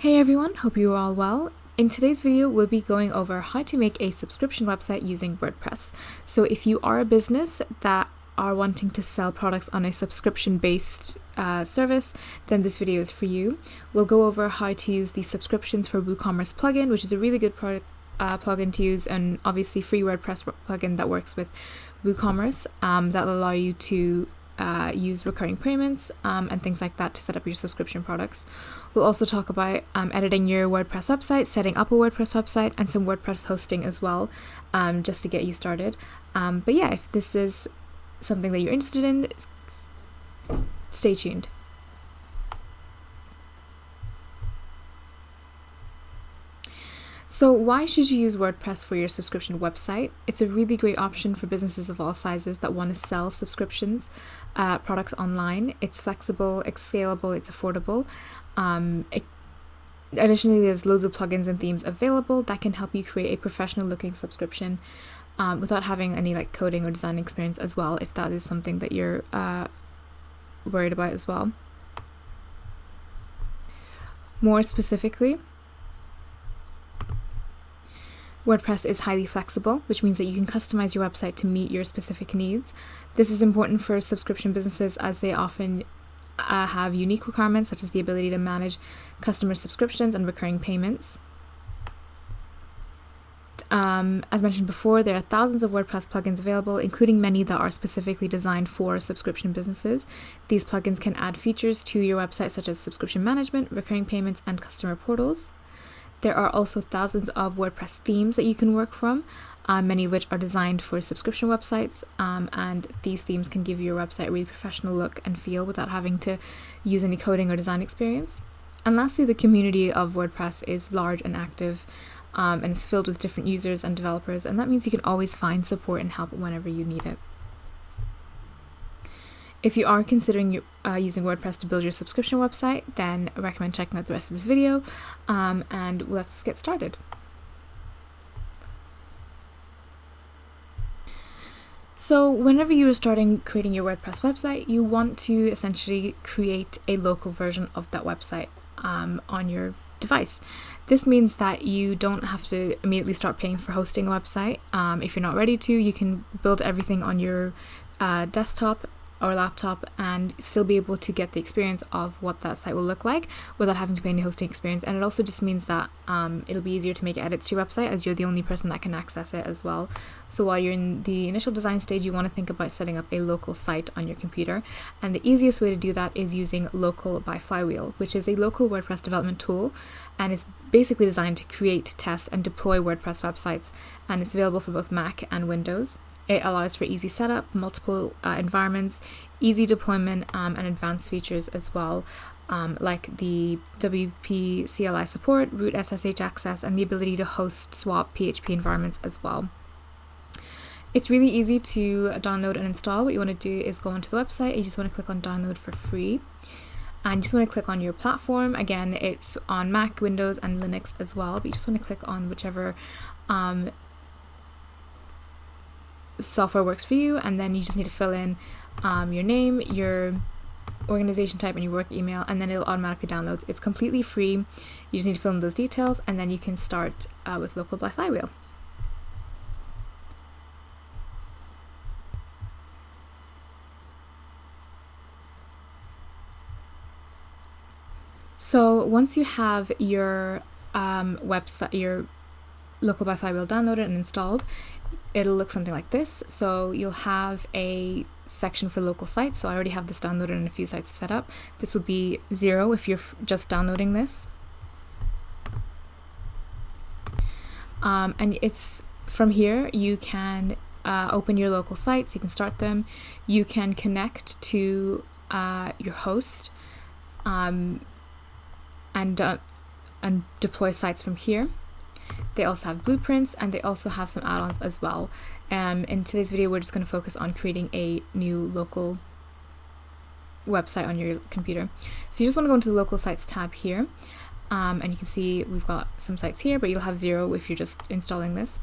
Hey everyone, hope you're all well. In today's video, we'll be going over how to make a subscription website using WordPress. So if you are a business that are wanting to sell products on a subscription-based service, then this video is for you. We'll go over how to use the subscriptions for WooCommerce plugin, which is a really good plugin to use, and obviously free WordPress plugin that works with WooCommerce that will allow you to use recurring payments and things like that to set up your subscription products. We'll also talk about editing your WordPress website, setting up a WordPress website, and some WordPress hosting as well, just to get you started. But yeah, if this is something that you're interested in, stay tuned. So why should you use WordPress for your subscription website? It's a really great option for businesses of all sizes that want to sell subscriptions products online. It's flexible, it's scalable, it's affordable. Additionally, there's loads of plugins and themes available that can help you create a professional looking subscription without having any coding or design experience as well, if that is something that you're worried about as well. More specifically, WordPress is highly flexible, which means that you can customize your website to meet your specific needs. This is important for subscription businesses as they often have unique requirements, such as the ability to manage customer subscriptions and recurring payments. As mentioned before, there are thousands of WordPress plugins available, including many that are specifically designed for subscription businesses. These plugins can add features to your website, such as subscription management, recurring payments, and customer portals. There are also thousands of WordPress themes that you can work from, many of which are designed for subscription websites, and these themes can give your website a really professional look and feel without having to use any coding or design experience. And lastly, the community of WordPress is large and active, and is filled with different users and developers, and that means you can always find support and help whenever you need it. If you are considering using WordPress to build your subscription website, then I recommend checking out the rest of this video, and let's get started. So whenever you are starting creating your WordPress website, you want to essentially create a local version of that website on your device. This means that you don't have to immediately start paying for hosting a website. If you're not ready to, you can build everything on your desktop or laptop and still be able to get the experience of what that site will look like without having to pay any hosting experience. And it also just means that it'll be easier to make edits to your website, as you're the only person that can access it as well. So while you're in the initial design stage, you want to think about setting up a local site on your computer. And the easiest way to do that is using Local by Flywheel, which is a local WordPress development tool, and it's basically designed to create, test, and deploy WordPress websites. And it's available for both Mac and Windows. It allows for easy setup, multiple environments, easy deployment, and advanced features as well, like the WP CLI support, root SSH access, and the ability to host swap PHP environments as well. It's really easy to download and install. What you want to do is go onto the website, you just want to click on download for free, and you just want to click on your platform. Again, it's on Mac, Windows, and Linux as well, but you just want to click on whichever software works for you, and then you just need to fill in your name, your organization type, and your work email, and then it'll automatically download. It's completely free. You just need to fill in those details, and then you can start with Local by Flywheel. So once you have your website, your Local by Flywheel downloaded and installed, it'll look something like this. So you'll have a section for local sites. So I already have this downloaded and a few sites set up. This will be 0 if you're just downloading this. And it's from here you can open your local sites, you can start them, you can connect to your host and deploy sites from here. They also have blueprints, and they also have some add-ons as well. In today's video, we're just going to focus on creating a new local website on your computer. So you just want to go into the local sites tab here, and you can see we've got some sites here, but you'll have 0 if you're just installing this.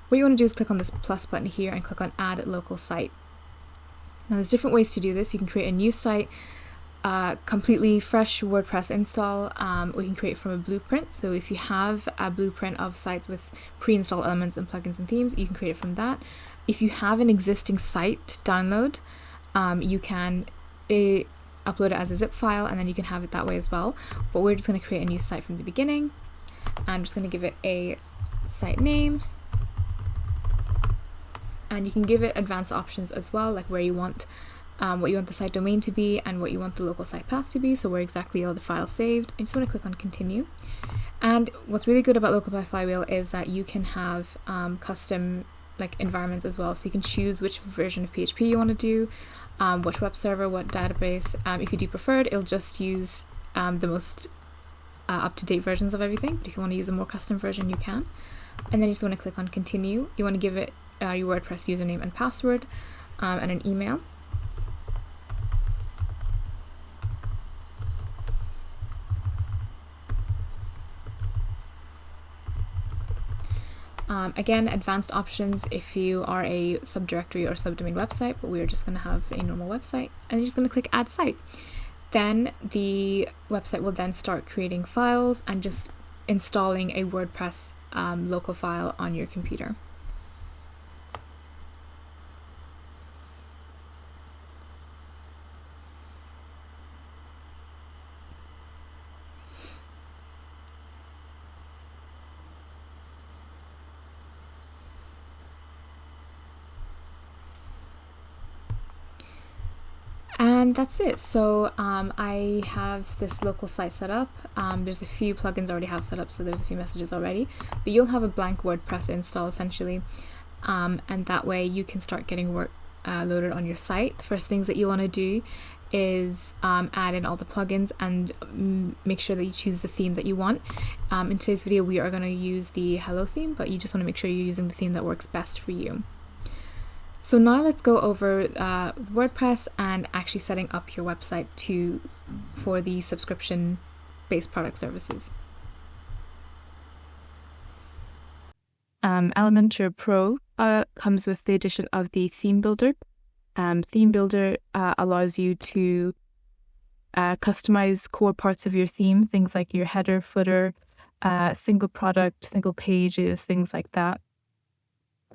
What you want to do is click on this plus button here and click on add local site. Now there's different ways to do this. You can create a new site completely fresh WordPress install, we can create from a blueprint. So if you have a blueprint of sites with pre-installed elements and plugins and themes, you can create it from that. If you have an existing site download, you can upload it as a zip file, and then you can have it that way as well. But we're just going to create a new site from the beginning. I'm just going to give it a site name, and you can give it advanced options as well, like where you want what you want the site domain to be and what you want the local site path to be, so where exactly all the files saved. I just want to click on continue. And what's really good about Local by Flywheel is that you can have custom like environments as well, so you can choose which version of PHP you want to do, which web server, what database. If you do preferred, it'll just use the most up-to-date versions of everything, but if you want to use a more custom version, you can. And then you just want to click on continue. You want to give it your WordPress username and password, and an email. Again, advanced options if you are a subdirectory or subdomain website, but we're just going to have a normal website, and you're just going to click add site. Then the website will then start creating files and just installing a WordPress local file on your computer. And that's it. So I have this local site set up. There's a few plugins I already have set up, so there's a few messages already, but you'll have a blank WordPress install essentially, and that way you can start getting work loaded on your site. The first things that you want to do is add in all the plugins and make sure that you choose the theme that you want. In today's video we are going to use the Hello theme, but you just want to make sure you're using the theme that works best for you. So now let's go over WordPress and actually setting up your website for the subscription-based product services. Elementor Pro comes with the addition of the Theme Builder. Theme Builder allows you to customize core parts of your theme, things like your header, footer, single product, single pages, things like that.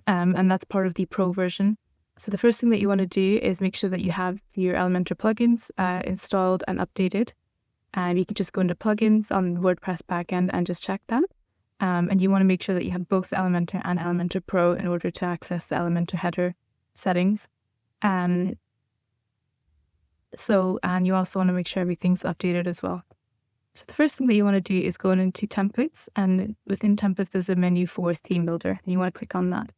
And that's part of the Pro version. So the first thing that you want to do is make sure that you have your Elementor plugins installed and updated. And you can just go into plugins on WordPress backend and just check that. And you want to make sure that you have both Elementor and Elementor Pro in order to access the Elementor header settings. And you also want to make sure everything's updated as well. So the first thing that you want to do is go into templates, and within templates there's a menu for Theme Builder, and you want to click on that.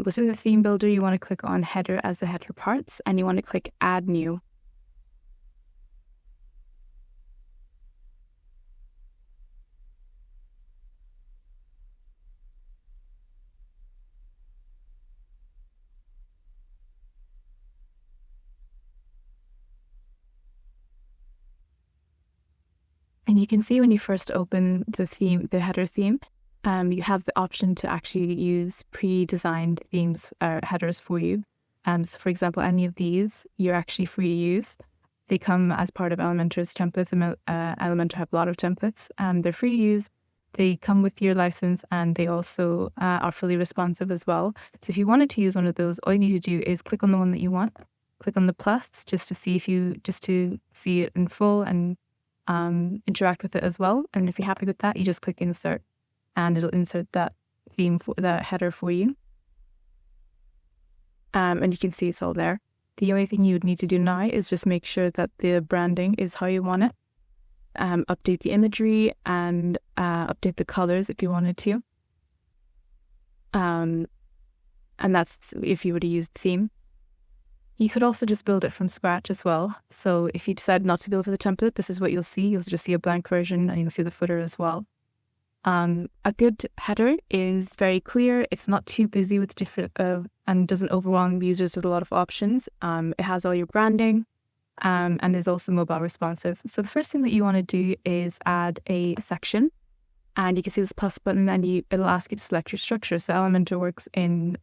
Within the Theme Builder, you want to click on Header as the header parts, and you want to click Add New. And you can see when you first open the header theme, you have the option to actually use pre-designed themes headers for you. So for example, any of these, you're actually free to use. They come as part of Elementor's templates. Elementor have a lot of templates. They're free to use. They come with your license, and they also are fully responsive as well. So if you wanted to use one of those, all you need to do is click on the one that you want. Click on the plus just to see it in full and interact with it as well. And if you're happy with that, you just click insert, and it'll insert that theme for that header for you. And you can see it's all there. The only thing you would need to do now is just make sure that the branding is how you want it. Update the imagery and update the colors if you wanted to. And that's if you were to use the theme. You could also just build it from scratch as well. So if you decide not to go for the template, this is what you'll see. You'll just see a blank version, and you'll see the footer as well. A good header is very clear. It's not too busy with different and doesn't overwhelm users with a lot of options. It has all your branding and is also mobile responsive. So the first thing that you want to do is add a section. And you can see this plus button, and it'll ask you to select your structure. So Elementor works in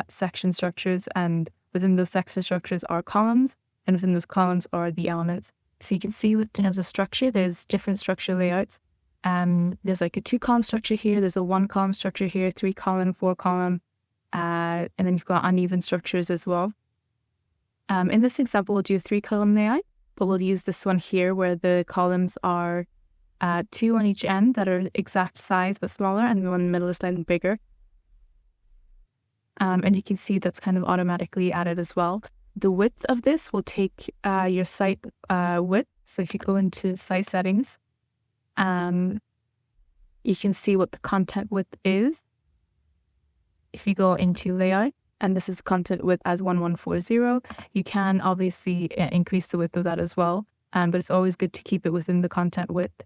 section structures, and within those section structures are columns, and within those columns are the elements. So you can see in terms of structure, there's different structure layouts. There's like a 2-column structure here, there's a 1-column structure here, 3-column, 4-column, and then you've got uneven structures as well. In this example, we'll do a 3-column layout, but we'll use this one here where the columns are 2 on each end that are exact size but smaller, and the one in the middle is slightly bigger. And you can see that's kind of automatically added as well. The width of this will take your site width. So if you go into site settings, you can see what the content width is. If you go into layout, and this is the content width as 1140, you can obviously increase the width of that as well. But it's always good to keep it within the content width.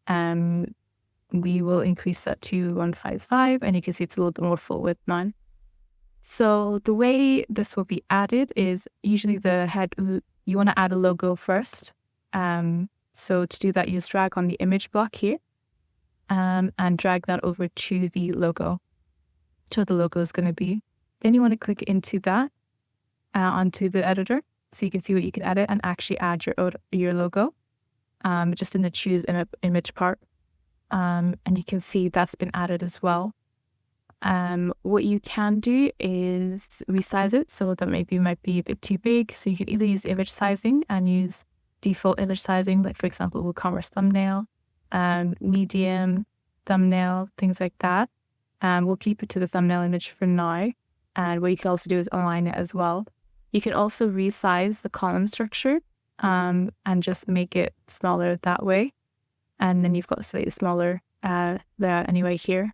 We will increase that to 155, and you can see it's a little bit more full width now. So the way this will be added is usually you want to add a logo first. So to do that, you just drag on the image block here, and drag that over to the logo. So the logo is going to be. Then you want to click into that, onto the editor, so you can see what you can edit and actually add your logo, just in the choose image part. And you can see that's been added as well. What you can do is resize it, so that maybe might be a bit too big. So you can either use image sizing and use default image sizing, like for example, WooCommerce thumbnail, medium thumbnail, things like that. We'll keep it to the thumbnail image for now. And what you can also do is align it as well. You can also resize the column structure, and just make it smaller that way. And then you've got a slightly smaller layout anyway here.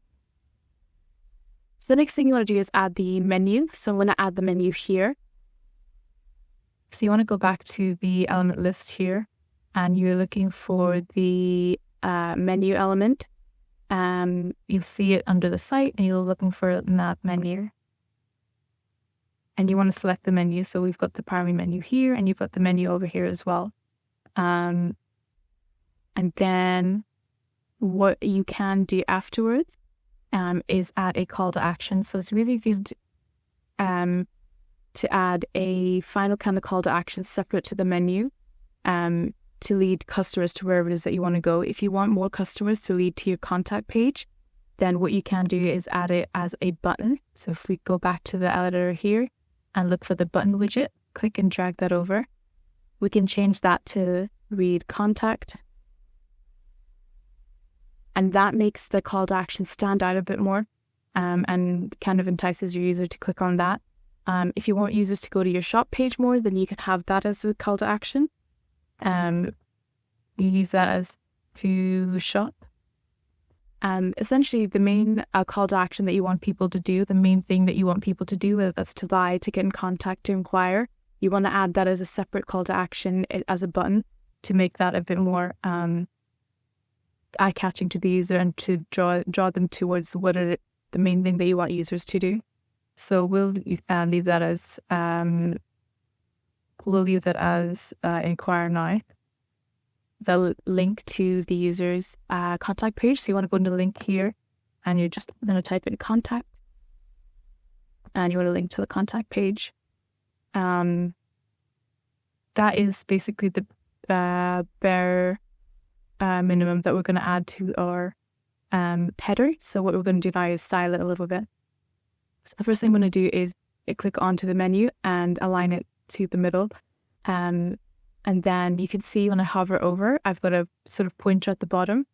So the next thing you want to do is add the menu. So I'm going to add the menu here. So you want to go back to the element list here, and you're looking for the menu element. You'll see it under the site, and you're looking for that menu. And you want to select the menu. So we've got the primary menu here, and you've got the menu over here as well. And then what you can do afterwards is add a call to action. So it's really good to add a final kind of call to action separate to the menu, to lead customers to wherever it is that you want to go. If you want more customers to lead to your contact page, then what you can do is add it as a button. So if we go back to the editor here and look for the button widget, click and drag that over. We can change that to read contact. And that makes the call to action stand out a bit more, and kind of entices your user to click on that. If you want users to go to your shop page more, then you can have that as a call to action. You use that as to shop. Essentially, the main call to action that you want people to do, the main thing that you want people to do, whether that's to buy, to get in contact, to inquire, you want to add that as a separate call to action as a button to make that a bit more eye-catching to the user and to draw them towards the main thing that you want users to do. So we'll leave that as inquire now. The link to the user's contact page. So you want to go into the link here, and you're just going to type in contact, and you want to link to the contact page. That is basically the bare minimum that we're going to add to our header. So what we're going to do now is style it a little bit. So the first thing I'm going to do is click onto the menu and align it to the middle. And then you can see when I hover over, I've got a sort of pointer at the bottom.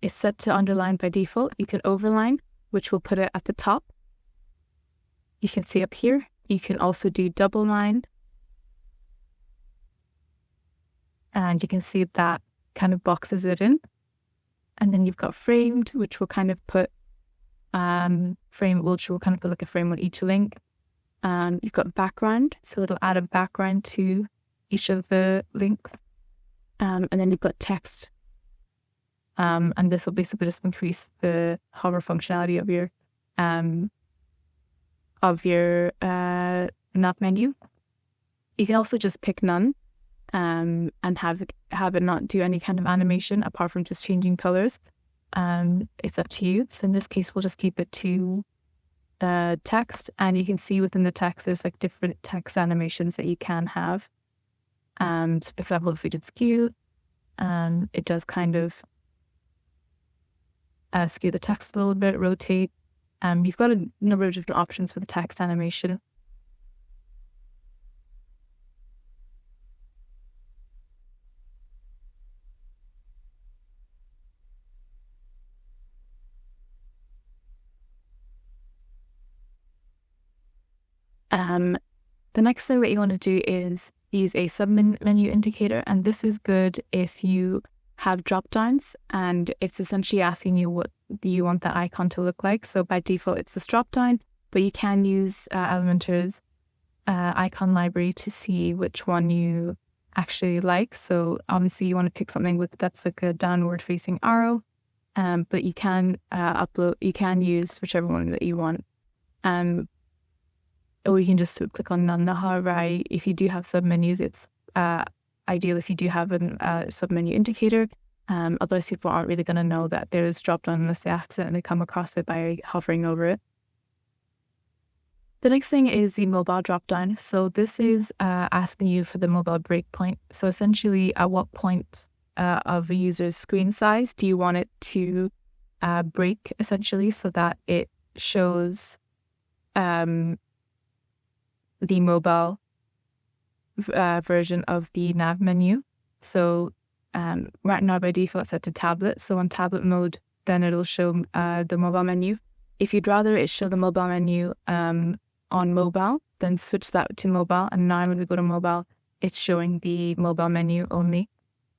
It's set to underline by default. You can overline, which will put it at the top. You can see up here. You can also do double line. And you can see that kind of boxes it in. And then you've got framed, which will kind of put which will kind of put like a frame on each link. You've got background, so it'll add a background to each of the links. And then you've got text. And this will basically just increase the hover functionality of your nav menu. You can also just pick none, and have it not do any kind of animation apart from just changing colors. it's up to you. So in this case, we'll just keep it to text, and you can see within the text there's like different text animations that you can have. So for example, if we did skew, it does kind of skew the text a little bit, rotate. You've got a number of different options for the text animation. The next thing that you want to do is use a sub-menu indicator, and this is good if you have drop downs and it's essentially asking you what you want that icon to look like. So by default, it's this drop down, but you can use Elementor's icon library to see which one you actually like. So obviously, you want to pick something that's like a downward facing arrow, but you can you can use whichever one that you want. Or you can just click on none. However, if you do have submenus, it's ideal if you do have a submenu indicator. Otherwise, people aren't really going to know that there is drop down unless they accidentally come across it by hovering over it. The next thing is the mobile drop down. So this is asking you for the mobile breakpoint. So essentially, at what point of a user's screen size do you want it to break, essentially, so that it shows the mobile version of the nav menu. So right now by default it's set to tablet. So on tablet mode, then it'll show the mobile menu. If you'd rather it show the mobile menu on mobile, then switch that to mobile. And now when we go to mobile, it's showing the mobile menu only.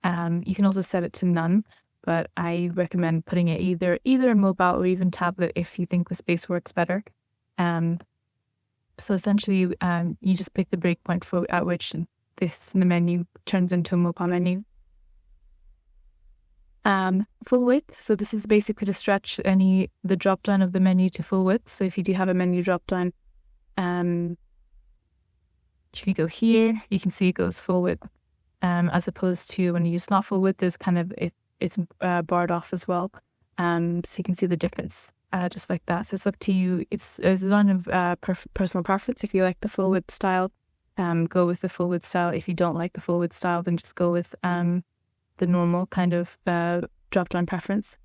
You can also set it to none, but I recommend putting it either mobile or even tablet if you think the space works better. So essentially, you just pick the breakpoint at which the menu turns into a mobile menu. Full width. So this is basically to stretch the drop down of the menu to full width. So if you do have a menu drop down, if you go here, you can see it goes full width. As opposed to when you use not full width, there's kind of it's barred off as well. So you can see the difference. Just like that. So it's up to you. It's a line of personal preference. If you like the full width style, go with the full width style. If you don't like the full width style, then just go with the normal kind of drop down preference.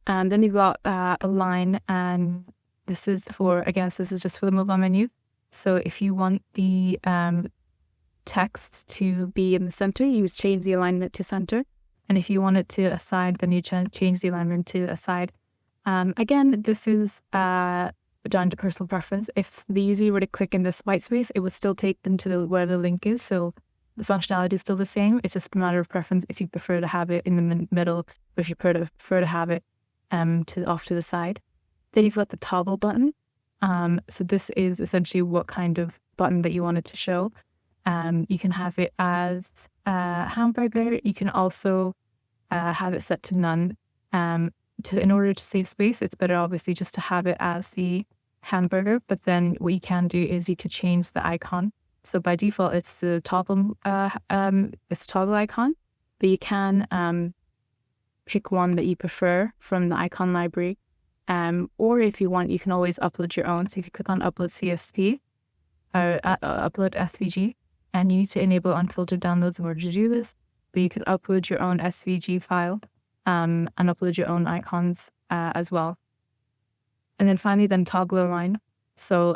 And then you've got a line, and this is just for the mobile menu. So if you want the text to be in the center, you just change the alignment to center. And if you want it to aside, then you change the alignment to aside. Again, this is down to personal preference. If the user were to click in this white space, it would still take them to where the link is. So the functionality is still the same. It's just a matter of preference if you prefer to have it in the middle, or if you prefer to have it off to the side. Then you've got the toggle button. So this is essentially what kind of button that you want it to show. You can have it as a hamburger. You can also have it set to none. In order to save space, it's better obviously just to have it as the hamburger. But then what you can do is you could change the icon. So by default, it's the toggle icon. But you can pick one that you prefer from the icon library. Or if you want, you can always upload your own. So if you click on upload CSV or upload SVG, and you need to enable unfiltered downloads in order to do this, but you can upload your own SVG file and upload your own icons as well. And then finally, toggle align. So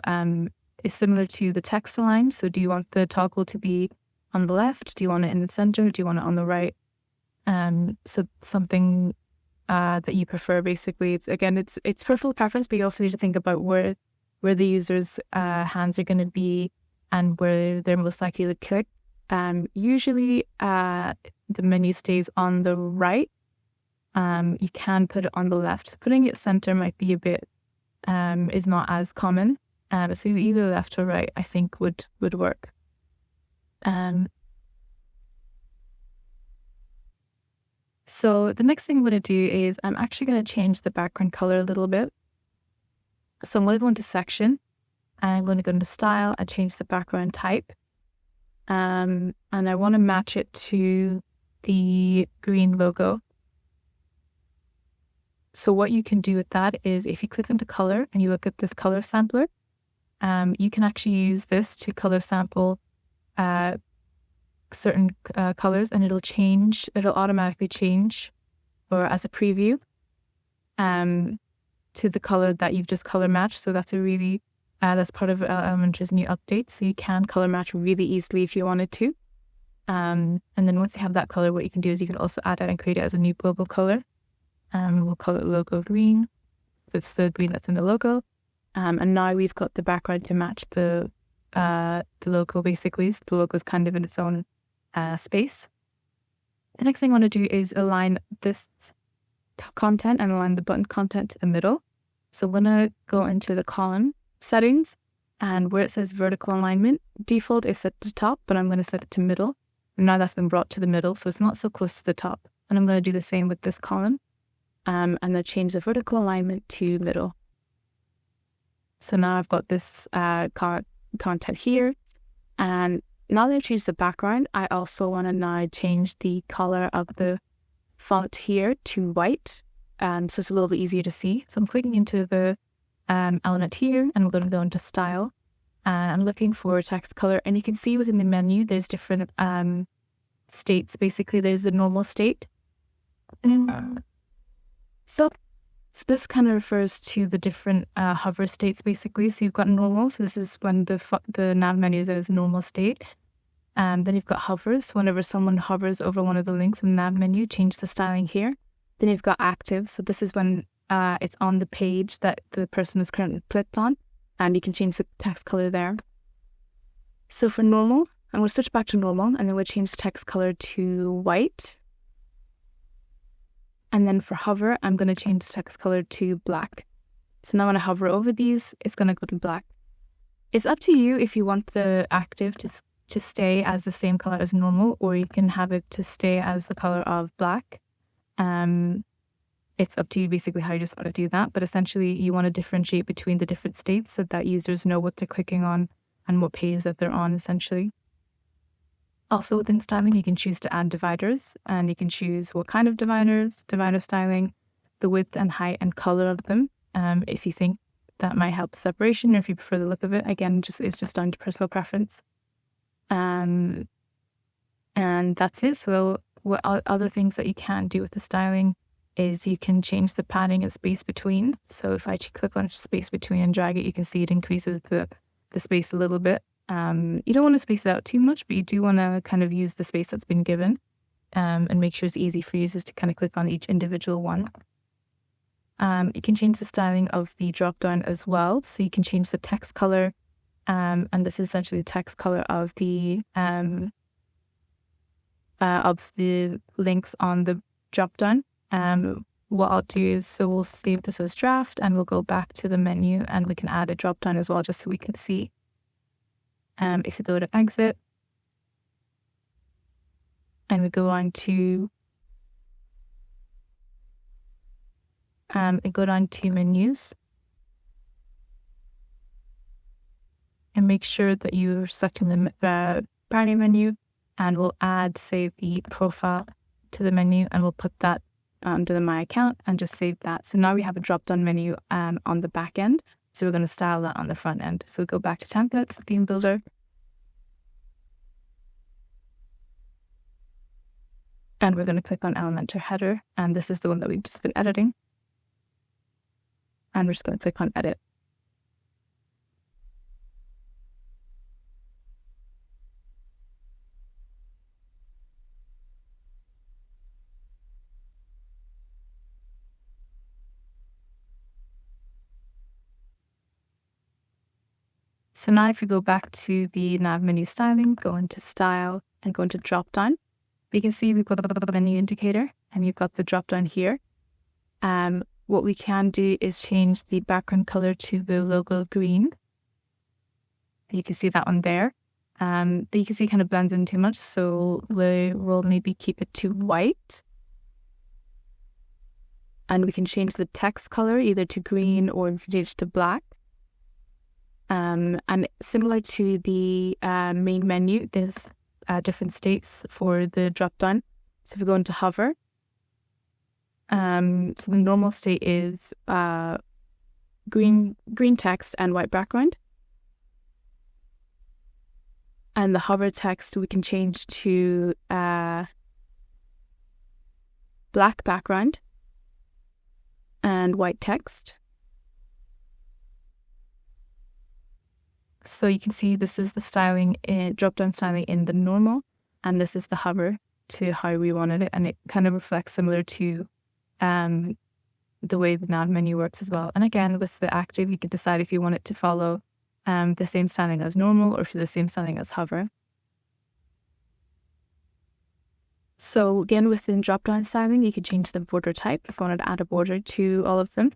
it's similar to the text align. So do you want the toggle to be on the left? Do you want it in the center? Do you want it on the right? So something that you prefer, basically. It's personal preference, but you also need to think about where the user's hands are going to be and where they're most likely to click. Usually the menu stays on the right. You can put it on the left. Putting it center might be a bit, is not as common. So either left or right, I think would work. So the next thing I'm going to do is I'm actually going to change the background color a little bit. So I'm going to go into section. I'm going to go into style and change the background type. And I want to match it to the green logo. So what you can do with that is if you click into color and you look at this color sampler, you can actually use this to color sample certain colors, and it'll automatically change, or as a preview, to the color that you've just color matched. So that's that's part of Elementor's new update. So you can color match really easily if you wanted to. And then once you have that color, what you can do is you can also add it and create it as a new global color. We'll call it logo green. That's the green that's in the logo. And now we've got the background to match the logo, basically. So the logo is kind of in its own space. The next thing I want to do is align this content and align the button content to the middle. So I'm going to go into the column settings, and where it says vertical alignment, default is set to top, but I'm going to set it to middle. And now that's been brought to the middle, so it's not so close to the top. And I'm going to do the same with this column. And then change the vertical alignment to middle. So now I've got this content here. And now that I've changed the background, I also want to now change the color of the font here to white. So it's a little bit easier to see. So I'm clicking into the element here, and I'm going to go into style. And I'm looking for text color. And you can see within the menu, there's different states. Basically, there's the normal state. So this kind of refers to the different hover states, basically. So you've got normal. So this is when the nav menu is in its normal state. Then you've got hovers. Whenever someone hovers over one of the links in the nav menu, change the styling here. Then you've got active. So this is when it's on the page that the person is currently clicked on. And you can change the text color there. So for normal, I'm going to switch back to normal, and then we'll change the text color to white. And then for hover, I'm going to change the text color to black. So now when I hover over these, it's going to go to black. It's up to you if you want the active to stay as the same color as normal, or you can have it to stay as the color of black. It's up to you basically how you just want to do that. But essentially, you want to differentiate between the different states so that users know what they're clicking on and what page that they're on, essentially. Also within styling, you can choose to add dividers, and you can choose what kind of dividers, divider styling, the width and height and color of them. If you think that might help separation, or if you prefer the look of it, again, it's just down to personal preference. And that's it. So what other things that you can do with the styling is you can change the padding and space between. So if I click on space between and drag it, you can see it increases the space a little bit. You don't want to space it out too much, but you do want to kind of use the space that's been given, and make sure it's easy for users to kind of click on each individual one. You can change the styling of the drop down as well. So you can change the text color, and this is essentially the text color of the links on the drop down. What I'll do is, so we'll save this as draft, and we'll go back to the menu, and we can add a drop down as well, just so we can see. If you go to exit, and we go on to menus, and make sure that you're selecting the primary menu, and we'll add, say, the profile to the menu, and we'll put that under the My Account and just save that. So now we have a drop-down menu on the back end. So we're going to style that on the front end. So go back to templates, theme builder. And we're going to click on Elementor header. And this is the one that we've just been editing. And we're just going to click on edit. So now if you go back to the nav menu styling, go into style and go into drop down, we can see we've got the menu indicator and you've got the drop down here. What we can do is change the background color to the logo green. You can see that one there. But you can see it kind of blends in too much, so we'll maybe keep it to white. And we can change the text color either to green or we can change it to black. And similar to the main menu, there's different states for the drop down. So if we go into hover, So the normal state is green text and white background. And the hover text we can change to black background and white text. So you can see this is the styling, drop-down styling in the normal, and this is the hover to how we wanted it, and it kind of reflects similar to the way the nav menu works as well. And again, with the active, you can decide if you want it to follow the same styling as normal or for the same styling as hover. So again, within drop-down styling, you can change the border type if you wanted to add a border to all of them.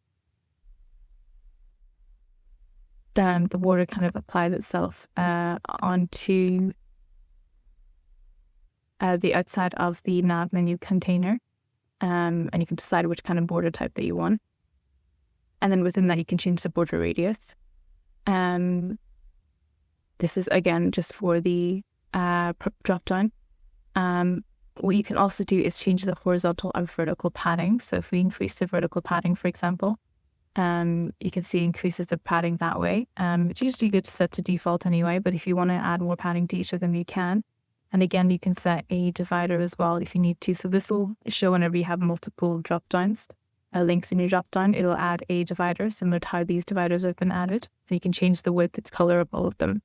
Then the border kind of applies itself onto the outside of the nav menu container. And you can decide which kind of border type that you want. And then within that, you can change the border radius. This is, again, just for the drop-down. What you can also do is change the horizontal and vertical padding. So if we increase the vertical padding, for example, you can see increases the padding that way. It's usually good to set to default anyway, but if you want to add more padding to each of them, you can. And again, you can set a divider as well if you need to. So this will show whenever you have multiple drop-downs, links in your drop-down, it'll add a divider similar to how these dividers have been added. And you can change the width and color of all of them.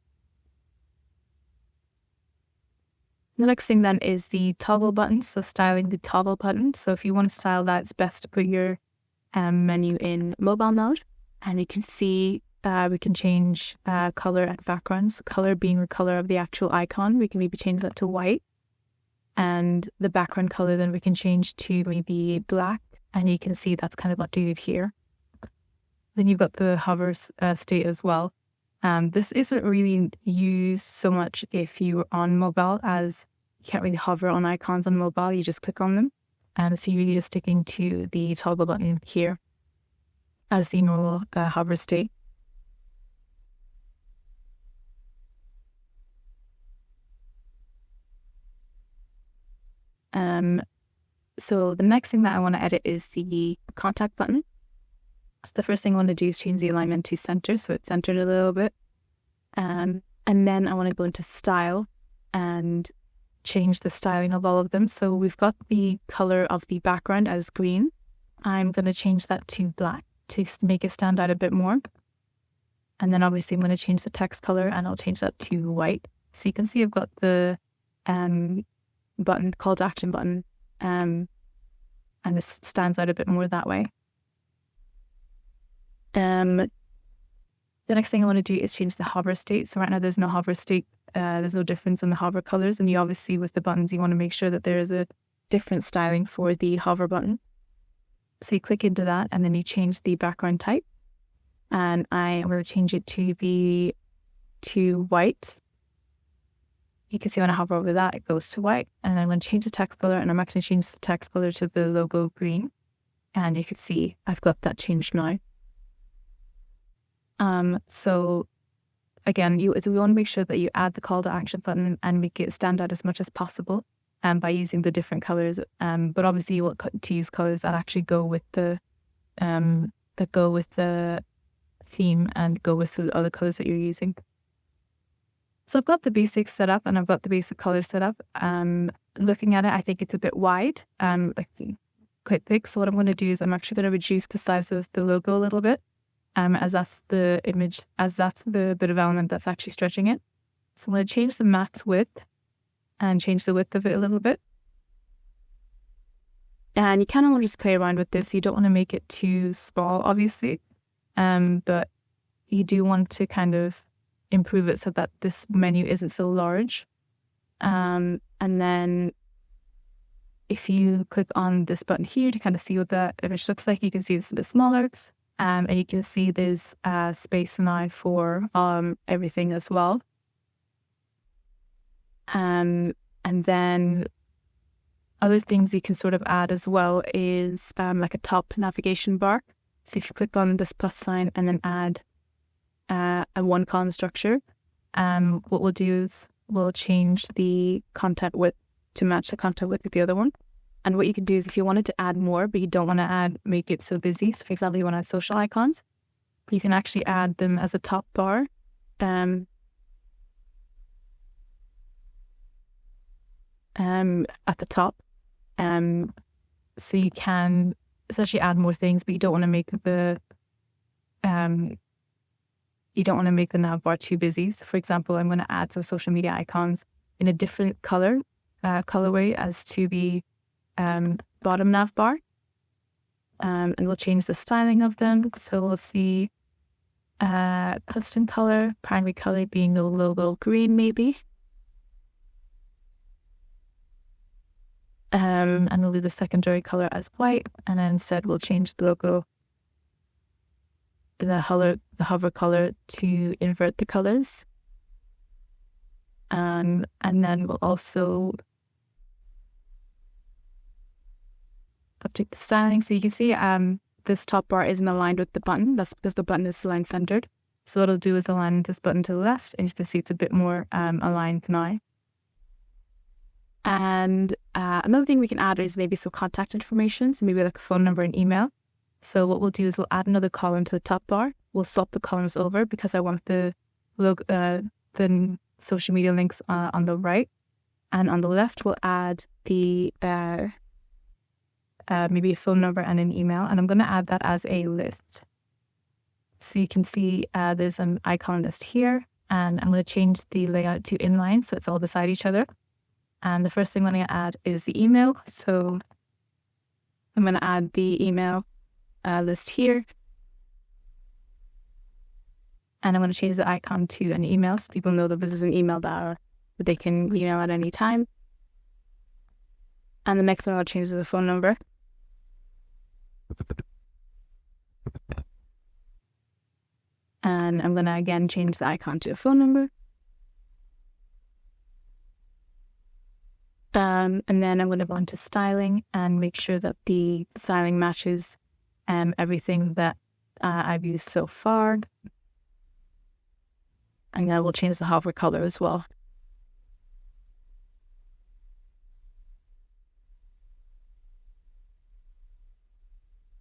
The next thing then is the toggle button. So styling the toggle button. So if you want to style that, it's best to put your menu in mobile mode. And you can see we can change color and backgrounds. Color being the color of the actual icon. We can maybe change that to white. And the background color then we can change to maybe black. And you can see that's kind of updated here. Then you've got the hover state as well. This isn't really used so much if you're on mobile, as you can't really hover on icons on mobile, you just click on them. So you're really just sticking to the toggle button here as the normal hover state. So the next thing that I want to edit is the contact button. So the first thing I want to do is change the alignment to center, so it's centered a little bit. And then I want to go into style and change the styling of all of them. So we've got the color of the background as green. I'm going to change that to black to make it stand out a bit more. And then obviously I'm going to change the text color and I'll change that to white. So you can see I've got the button, call to action button, and this stands out a bit more that way. The next thing I want to do is change the hover state. So right now there's no hover state. There's no difference in the hover colors. And you obviously, with the buttons, you want to make sure that there is a different styling for the hover button. So you click into that and then you change the background type. And I am going to change it to white. You can see when I hover over that, it goes to white. And I'm going to change the text color, and I'm actually going to change the text color to the logo green. And you can see I've got that changed now. So again, we want to make sure that you add the call to action button and make it stand out as much as possible by using the different colors. But obviously you want to use colors that actually go with the theme and go with the other colors that you're using. So I've got the basics set up and I've got the basic color set up. Looking at it, I think it's a bit wide, quite thick. So what I'm going to do is I'm actually going to reduce the size of the logo a little bit. As that's the image, as that's the bit of element that's actually stretching it. So I'm going to change the max width and change the width of it a little bit. And you kind of want to just play around with this. You don't want to make it too small, obviously. But you do want to kind of improve it so that this menu isn't so large. And then if you click on this button here to kind of see what the image looks like, you can see it's a bit smaller. And you can see there's space now for everything as well. And then other things you can sort of add as well is like a top navigation bar. So if you click on this plus sign and then add a one column structure, what we'll do is we'll change the content width to match the content width of the other one. And what you can do is if you wanted to add more, but you don't want to make it so busy. So for example, you want to add social icons, you can actually add them as a top bar. At the top. So you can essentially add more things, but you don't want to make the nav bar too busy. So for example, I'm going to add some social media icons in a different colorway as to the bottom nav bar. And we'll change the styling of them. So we'll see custom color, primary color being the logo green maybe. And we'll leave the secondary color as white, and then instead we'll change the logo, the hover color to invert the colors. And then we'll also update the styling. So you can see this top bar isn't aligned with the button. That's because the button is align centered. So what it'll do is align this button to the left, and you can see it's a bit more aligned now. And another thing we can add is maybe some contact information, so maybe like a phone number and email. So what we'll do is we'll add another column to the top bar. We'll swap the columns over because I want the social media links on the right, and on the left we'll add the maybe a phone number and an email, and I'm going to add that as a list. So you can see there's an icon list here, and I'm going to change the layout to inline so it's all beside each other. And the first thing I'm going to add is the email. So I'm going to add the email list here. And I'm going to change the icon to an email so people know that this is an email that they can email at any time. And the next one I'll change to the phone number. And I'm going to again change the icon to a phone number. And then I'm going to go into styling and make sure that the styling matches everything that I've used so far. And then we'll change the hover color as well.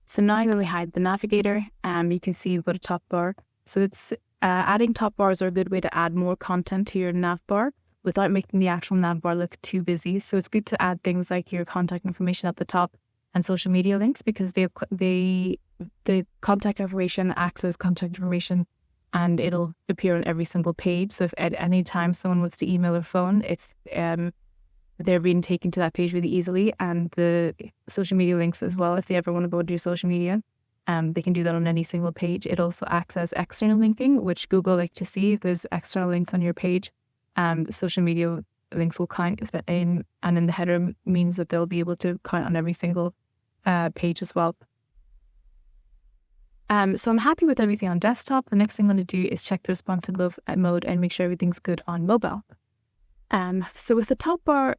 So now when we hide the navigator, you can see we've got a top bar. So it's adding top bars are a good way to add more content to your nav bar without making the actual nav bar look too busy. So it's good to add things like your contact information at the top and social media links, because the contact information acts as contact information and it'll appear on every single page. So if at any time someone wants to email or phone, it's they're being taken to that page really easily. And the social media links as well, if they ever want to go to your social media, they can do that on any single page. It also acts as external linking, which Google like to see. If there's external links on your page, social media links will count, and in the header means that they'll be able to count on every single page as well. So I'm happy with everything on desktop. The next thing I'm going to do is check the responsive mode and make sure everything's good on mobile. So with the top bar,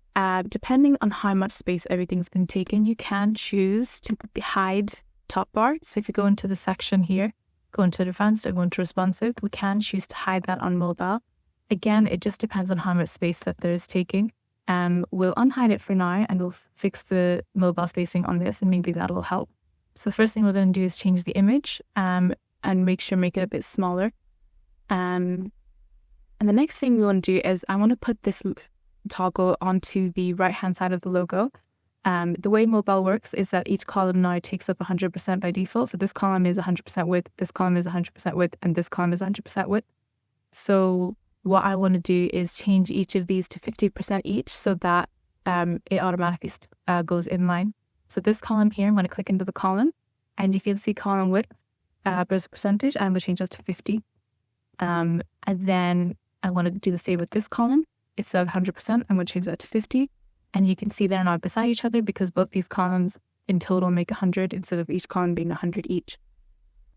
depending on how much space everything's been taken, you can choose to hide top bar. So if you go into the section here, go into advanced or go into responsive, we can choose to hide that on mobile. Again, it just depends on how much space that there is taking. We'll unhide it for now and we'll fix the mobile spacing on this, and maybe that will help. So the first thing we're going to do is change the image and make it a bit smaller. And the next thing we want to do is I want to put this toggle onto the right-hand side of the logo. The way mobile works is that each column now takes up 100% by default. So this column is 100% width, this column is 100% width, and this column is 100% width. So what I want to do is change each of these to 50% each so that it automatically goes in line. So this column here, I'm going to click into the column, and you can see column width as a percentage, and I'm going to change that to 50. And then I want to do the same with this column. It's at 100%, I'm going to change that to 50. And you can see they're now beside each other because both these columns in total make 100 instead of each column being 100 each.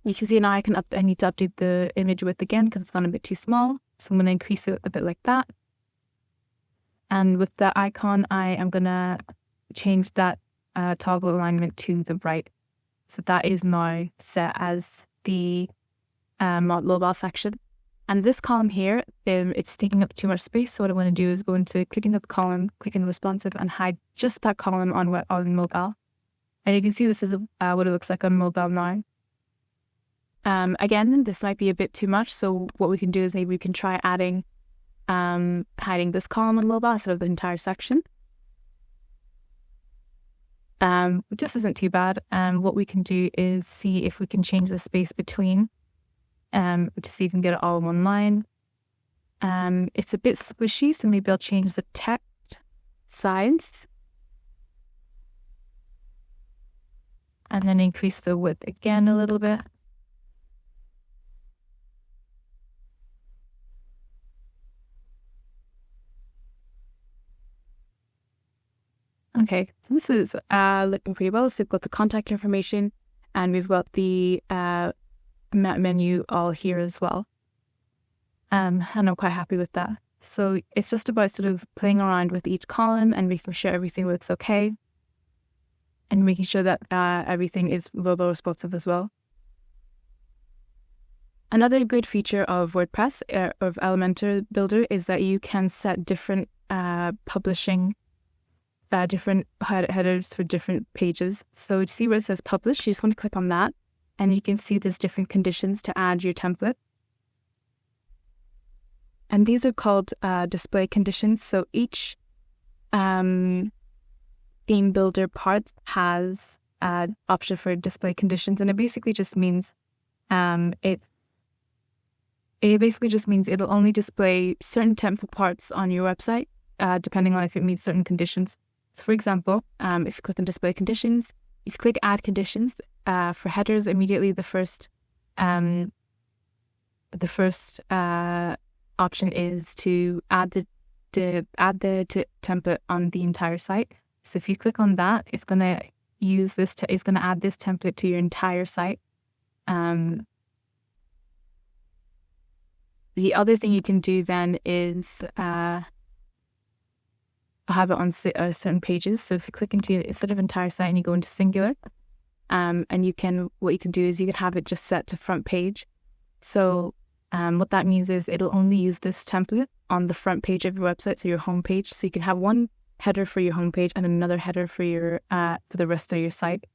You can see now I need to update the image width again because it's gone a bit too small. So I'm going to increase it a bit like that. And with the icon, I am going to change that toggle alignment to the right. So that is now set as the mobile section. And this column here, it's taking up too much space. So what I'm going to do is go into clicking the column, click in responsive, and hide just that column on mobile. And you can see this is what it looks like on mobile now. Again, this might be a bit too much. So what we can do is maybe we can try adding, hiding this column on mobile instead of the entire section. This isn't too bad. What we can do is see if we can change the space between, to see if we can get it all in one line. It's a bit squishy, so maybe I'll change the text size. And then increase the width again a little bit. Okay, so this is looking pretty well. So we've got the contact information and we've got the menu all here as well. And I'm quite happy with that. So it's just about sort of playing around with each column and making sure everything looks okay. And making sure that everything is mobile responsive as well. Another great feature of WordPress, of Elementor Builder, is that you can set different publishing different headers for different pages. So to see where it says publish, you just want to click on that and you can see there's different conditions to add your template. And these are called display conditions. So each theme builder part has an option for display conditions, and it basically just means it basically just means it'll only display certain template parts on your website, depending on if it meets certain conditions. So for example, if you click on display conditions, if you click add conditions for headers, immediately the first option is to add the template on the entire site. So if you click on that, it's going to use this. It's going to add this template to your entire site. The other thing you can do then is have it on certain pages. So if you click into instead of entire site and you go into singular, and what you can do is you can have it just set to front page. So what that means is it'll only use this template on the front page of your website, so your home page. So you can have one header for your home page and another header for your for the rest of your site.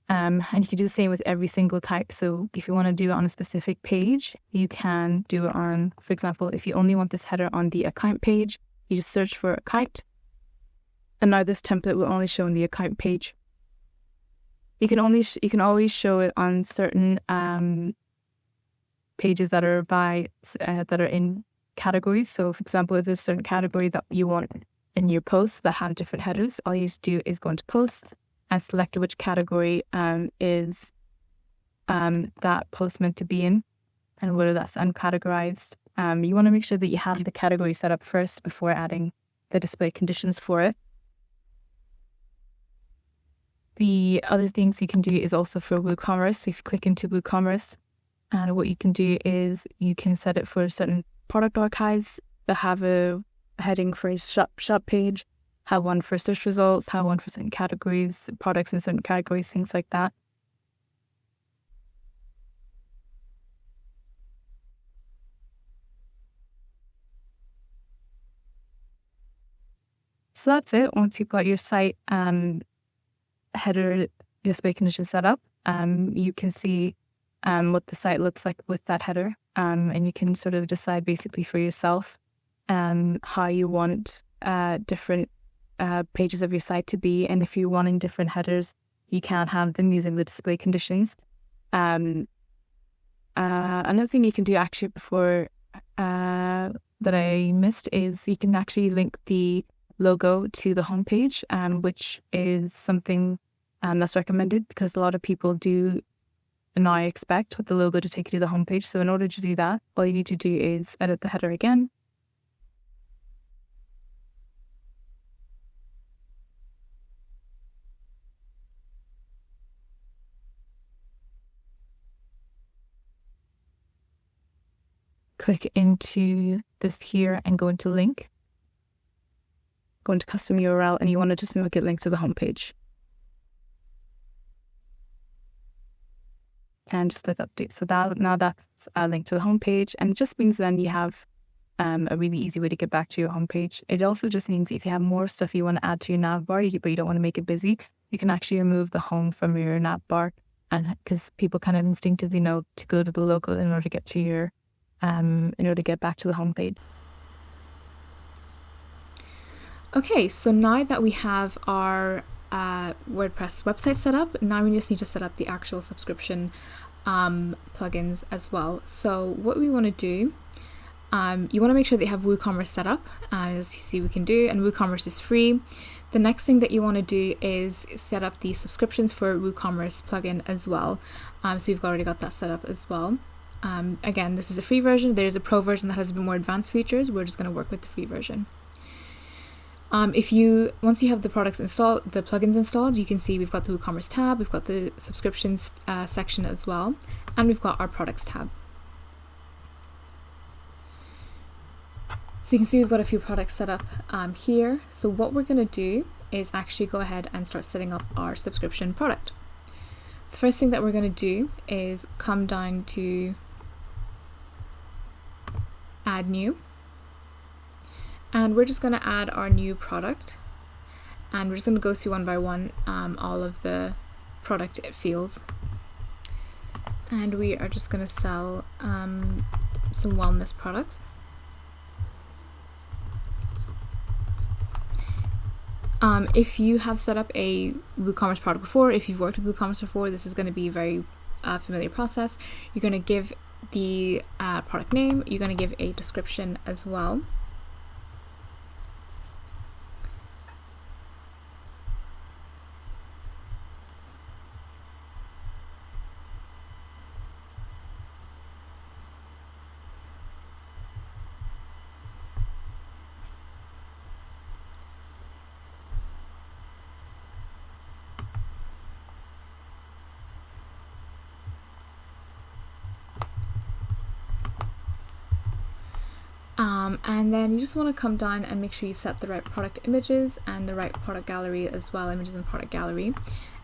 And you can do the same with every single type. So if you want to do it on a specific page, you can do it on, for example, if you only want this header on the account page, you just search for account. And now this template will only show on the account page. You can always show it on certain pages that are that are in categories. So for example, if there's a certain category that you want in your posts that have different headers, all you need to do is go into posts and select which category is that post meant to be in and whether that's uncategorized. You want to make sure that you have the category set up first before adding the display conditions for it. The other things you can do is also for WooCommerce. So if you click into WooCommerce, and what you can do is you can set it for certain product archives that have a heading for a shop page, have one for search results, have one for certain categories, products in certain categories, things like that. So that's it. Once you've got your site header display condition set up, you can see what the site looks like with that header, and you can sort of decide basically for yourself how you want different pages of your site to be, and if you're wanting different headers, you can have them using the display conditions. Another thing you can do actually before that I missed is you can actually link the logo to the homepage, which is something that's recommended because a lot of people do now expect with the logo to take you to the homepage. So in order to do that, all you need to do is edit the header again. Click into this here and go into link. Go into custom URL, and you want to just make it link to the homepage. and just click update. So that now that's a link to the homepage, and it just means then you have a really easy way to get back to your homepage. It also just means if you have more stuff you want to add to your nav bar, but you don't want to make it busy, you can actually remove the home from your nav bar, and because people kind of instinctively know to go to the local in order to get to your in order to get back to the homepage. Okay, so now that we have our WordPress website set up, now we just need to set up the actual subscription plugins as well. So what we want to do, you want to make sure that you have WooCommerce set up, as you see we can do, and WooCommerce is free. The next thing that you want to do is set up the subscriptions for WooCommerce plugin as well. So you've already got that set up as well. Again, this is a free version. There's a pro version that has a bit more advanced features. We're just going to work with the free version. Once you have the products installed, the plugins installed, you can see we've got the WooCommerce tab, we've got the subscriptions section as well, and we've got our products tab. So you can see we've got a few products set up here. So what we're going to do is actually go ahead and start setting up our subscription product. The first thing that we're going to do is come down to add new. And we're just going to add our new product, and we're just going to go through one by one all of the product fields. And we are just going to sell some wellness products. If you have set up a WooCommerce product before, if you've worked with WooCommerce before, this is going to be a very familiar process. You're going to give the product name, you're going to give a description as well. And then you just want to come down and make sure you set the right product images and the right product gallery as well, images and product gallery.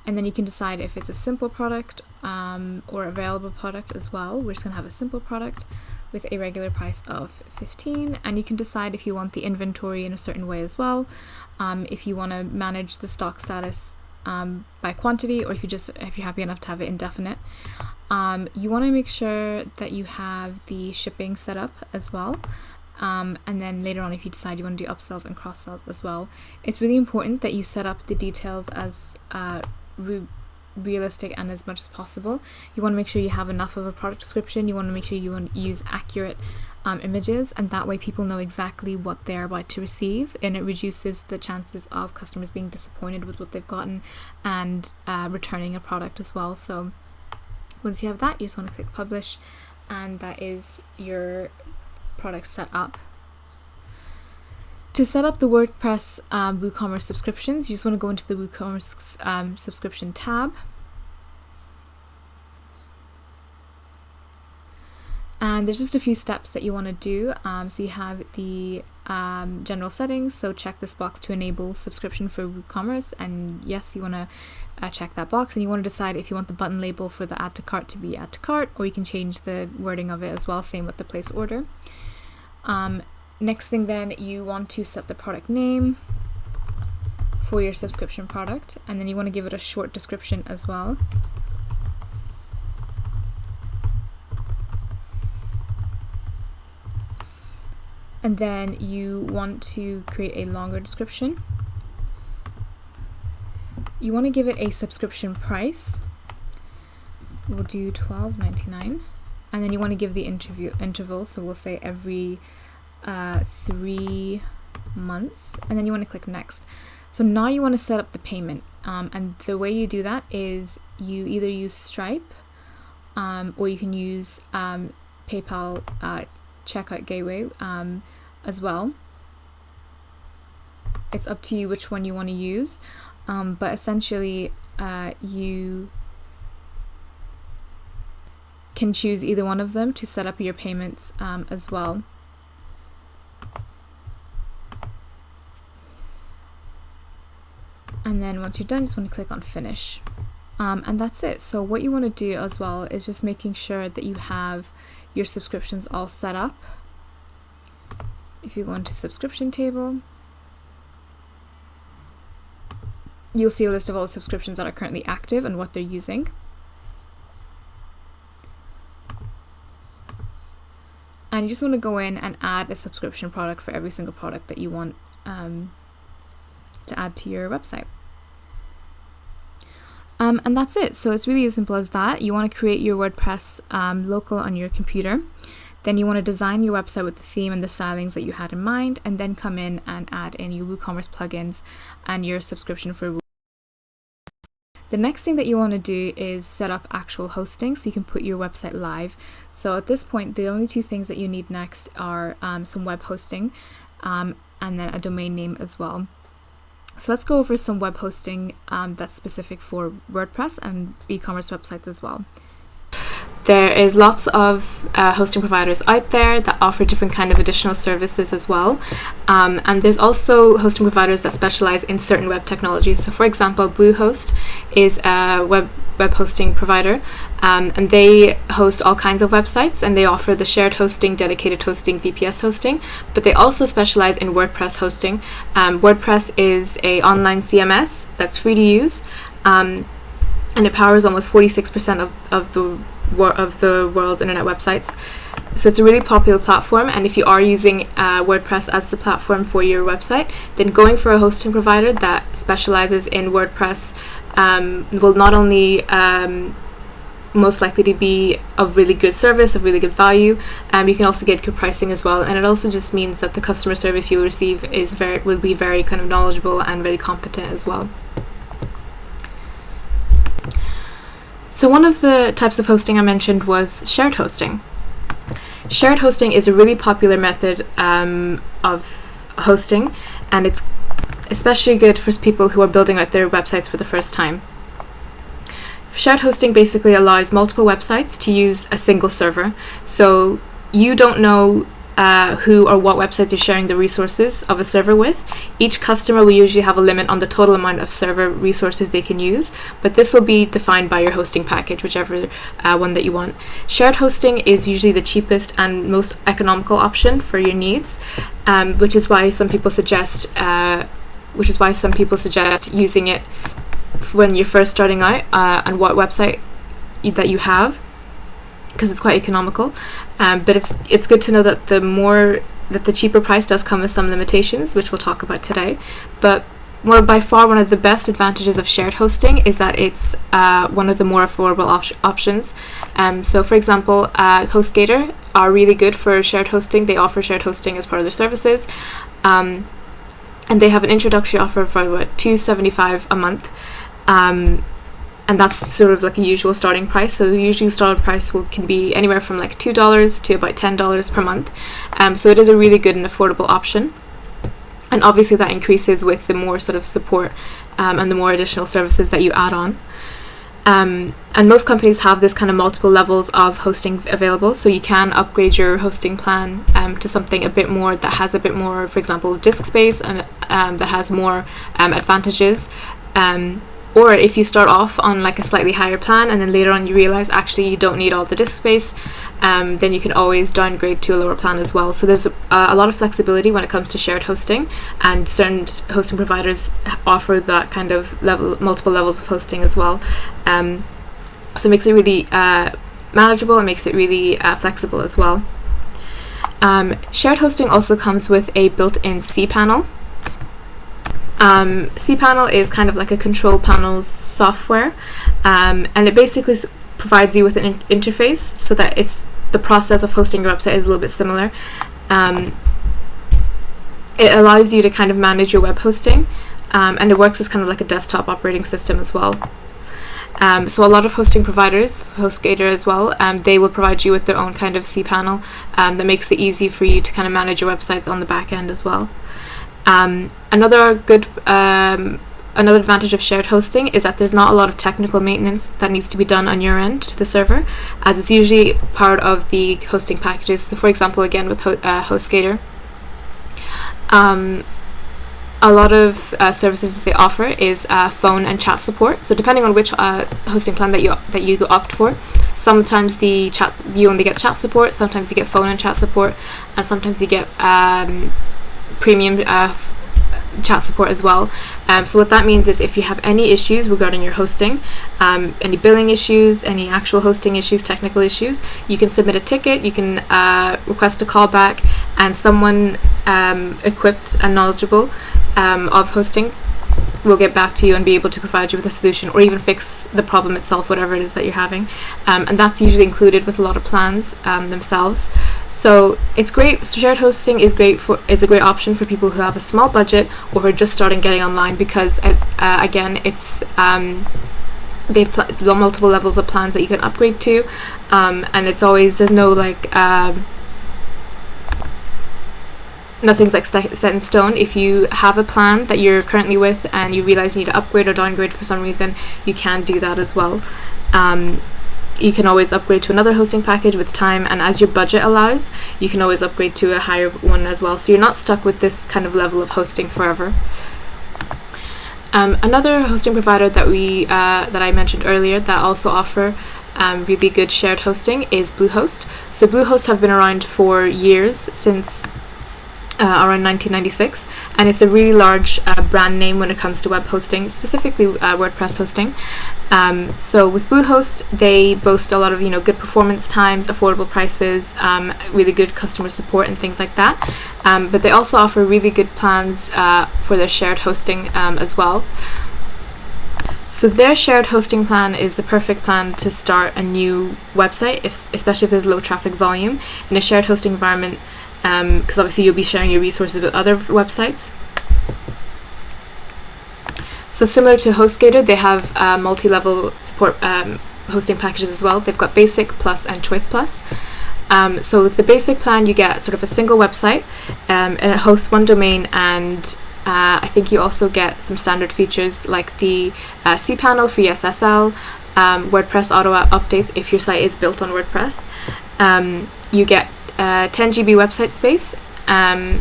And then you can decide if it's a simple product or available product as well. We're just going to have a simple product with a regular price of $15, and you can decide if you want the inventory in a certain way as well, if you want to manage the stock status by quantity, or if you're happy enough to have it indefinite. You want to make sure that you have the shipping set up as well. And then later on, if you decide you want to do upsells and cross sells as well, it's really important that you set up the details as realistic and as much as possible. You want to make sure you have enough of a product description. You want to make sure you want to use accurate images, and that way people know exactly what they're about to receive, and it reduces the chances of customers being disappointed with what they've gotten and returning a product as well. So once you have that, you just want to click publish, and that is your product set up. To set up the WordPress WooCommerce subscriptions, you just want to go into the WooCommerce subscription tab. And there's just a few steps that you want to do. So you have the general settings, so check this box to enable subscription for WooCommerce, and yes, you want to check that box, and you want to decide if you want the button label for the add to cart to be add to cart, or you can change the wording of it as well, same with the place order. Next thing then, you want to set the product name for your subscription product, and then you want to give it a short description as well. And then you want to create a longer description. You want to give it a subscription price. We'll do $12.99. And then you want to give the interval, so we'll say every 3 months. And then you want to click next. So now you want to set up the payment. And the way you do that is you either use Stripe or you can use PayPal checkout gateway as well. It's up to you which one you want to use, but essentially you can choose either one of them to set up your payments as well. And then once you're done, just want to click on finish. And that's it. So what you want to do as well is just making sure that you have your subscriptions all set up. If you go into subscription table, you'll see a list of all the subscriptions that are currently active and what they're using. And you just want to go in and add a subscription product for every single product that you want to add to your website. And that's it. So it's really as simple as that. You want to create your WordPress local on your computer. Then you want to design your website with the theme and the stylings that you had in mind, and then come in and add in your WooCommerce plugins and your subscription for WooCommerce. The next thing that you want to do is set up actual hosting so you can put your website live. So at this point, the only two things that you need next are some web hosting and then a domain name as well. So let's go over some web hosting that's specific for WordPress and e-commerce websites as well. There is lots of hosting providers out there that offer different kind of additional services as well. And there's also hosting providers that specialize in certain web technologies. So for example, Bluehost is a web hosting provider, and they host all kinds of websites, and they offer the shared hosting, dedicated hosting, VPS hosting, but they also specialize in WordPress hosting. WordPress is an online CMS that's free to use, and it powers almost 46% of the world's internet websites. So it's a really popular platform, and if you are using WordPress as the platform for your website, then going for a hosting provider that specializes in WordPress will not only most likely to be of really good service, of really good value, you can also get good pricing as well, and it also just means that the customer service you'll receive will be very kind of knowledgeable and really competent as well. So one of the types of hosting I mentioned was shared hosting. Shared hosting is a really popular method of hosting, and it's especially good for people who are building out their websites for the first time. Shared hosting basically allows multiple websites to use a single server. So you don't know who or what websites you're sharing the resources of a server with. Each customer will usually have a limit on the total amount of server resources they can use, but this will be defined by your hosting package, whichever one that you want. Shared hosting is usually the cheapest and most economical option for your needs, which is why some people suggest using it when you're first starting out on what website that you have, because it's quite economical. But it's good to know that the cheaper price does come with some limitations, which we'll talk about today. But by far one of the best advantages of shared hosting is that it's one of the more affordable options. So for example, HostGator are really good for shared hosting. They offer shared hosting as part of their services, and they have an introductory offer for about $275 a month. And that's sort of like a usual starting price. So usually the starting price can be anywhere from like $2 to about $10 per month. So it is a really good and affordable option. And obviously that increases with the more sort of support and the more additional services that you add on. And most companies have this kind of multiple levels of hosting available. So you can upgrade your hosting plan to something a bit more that has a bit more, for example, disk space, and that has more advantages. Or if you start off on like a slightly higher plan and then later on you realize actually you don't need all the disk space, then you can always downgrade to a lower plan as well. So there's a lot of flexibility when it comes to shared hosting, and certain hosting providers offer that kind of multiple levels of hosting as well. So it makes it really manageable and makes it really flexible as well. Shared hosting also comes with a built-in cPanel. cPanel is kind of like a control panel software, and it basically provides you with an interface so that the process of hosting your website is a little bit similar. It allows you to kind of manage your web hosting, and it works as kind of like a desktop operating system as well. So a lot of hosting providers, HostGator as well, they will provide you with their own kind of cPanel that makes it easy for you to kind of manage your websites on the back end as well. Another advantage of shared hosting is that there's not a lot of technical maintenance that needs to be done on your end to the server, as it's usually part of the hosting packages. So for example, again with HostGator, a lot of services that they offer is phone and chat support. So depending on which hosting plan that you opt for, sometimes you only get chat support, sometimes you get phone and chat support, and sometimes you get premium chat support as well. So what that means is if you have any issues regarding your hosting, any billing issues, any actual hosting issues, technical issues, you can submit a ticket, you can request a callback, and someone equipped and knowledgeable of hosting will get back to you and be able to provide you with a solution, or even fix the problem itself, whatever it is that you're having. And that's usually included with a lot of plans themselves. So it's great. Shared hosting is a great option for people who have a small budget or who are just starting getting online, because again, it's they've multiple levels of plans that you can upgrade to, and it's always, there's no nothing's like set in stone. If you have a plan that you're currently with and you realize you need to upgrade or downgrade for some reason, you can do that as well. You can always upgrade to another hosting package with time, and as your budget allows, you can always upgrade to a higher one as well, so you're not stuck with this kind of level of hosting forever. Another hosting provider that I mentioned earlier that also offer really good shared hosting is Bluehost. So Bluehost have been around for years, since around 1996, and it's a really large brand name when it comes to web hosting, specifically WordPress hosting. So with Bluehost, they boast a lot of good performance times, affordable prices, really good customer support and things like that. But they also offer really good plans for their shared hosting as well. So their shared hosting plan is the perfect plan to start a new website, especially if there's low traffic volume in a shared hosting environment. Because obviously you'll be sharing your resources with other websites. So similar to HostGator, they have multi-level support hosting packages as well. They've got Basic, Plus, and Choice Plus. So with the Basic plan, you get sort of a single website, and it hosts one domain, and I think you also get some standard features like the cPanel, free SSL, WordPress auto updates if your site is built on WordPress. You get 10 GB website space, and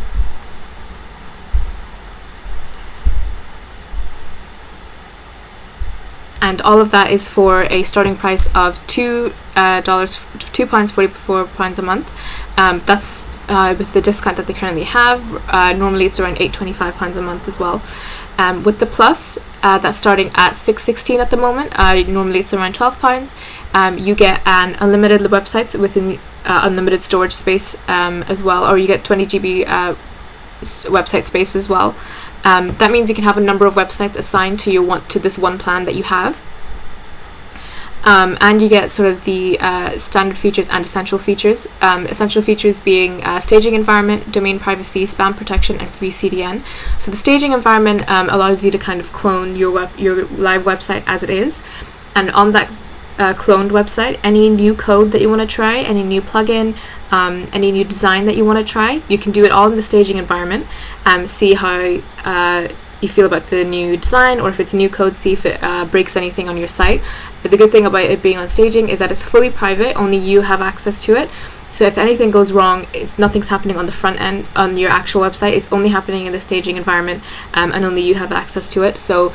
all of that is for a starting price of £2.44 a month. That's with the discount that they currently have. Normally it's around £8.25 a month as well. With the Plus, that's starting at £6.16 at the moment. Normally it's around £12. You get an unlimited websites with an unlimited storage space as well, or you get 20 GB website space as well. That means you can have a number of websites assigned to this one plan that you have. And you get sort of the standard features and essential features. Essential features being staging environment, domain privacy, spam protection, and free CDN. So the staging environment allows you to kind of clone your live website as it is, and on that cloned website, any new code that you want to try, any new plugin, any new design that you want to try, you can do it all in the staging environment. See how you feel about the new design, or if it's new code, see if it breaks anything on your site. But the good thing about it being on staging is that it's fully private, only you have access to it. So if anything goes wrong, nothing's happening on the front end on your actual website, it's only happening in the staging environment, and only you have access to it. So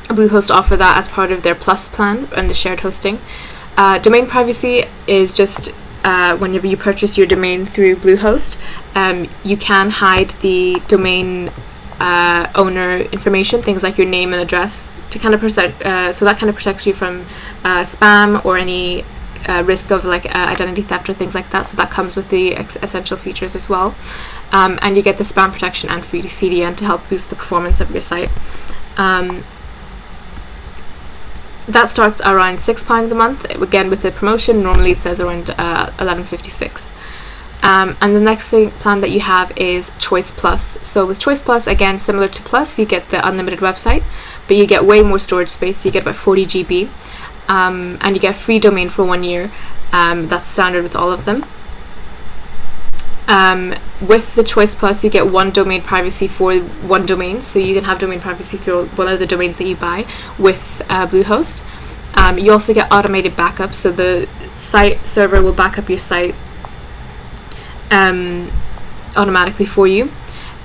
Bluehost offer that as part of their Plus plan and the shared hosting. Domain privacy is just whenever you purchase your domain through Bluehost, you can hide the domain owner information, things like your name and address, to kind of so that kind of protects you from spam or any risk of identity theft or things like that. So that comes with the essential features as well, and you get the spam protection and free CDN to help boost the performance of your site. That starts around £6 a month. Again, with the promotion, normally it says around £11.56. And the next plan that you have is Choice Plus. So with Choice Plus, again, similar to Plus, you get the unlimited website, but you get way more storage space. So you get about 40 GB, and you get free domain for 1 year. That's standard with all of them. With the Choice Plus, you get one domain privacy for one domain, so you can have domain privacy for one of the domains that you buy with Bluehost. You also get automated backup, so the site server will back up your site automatically for you.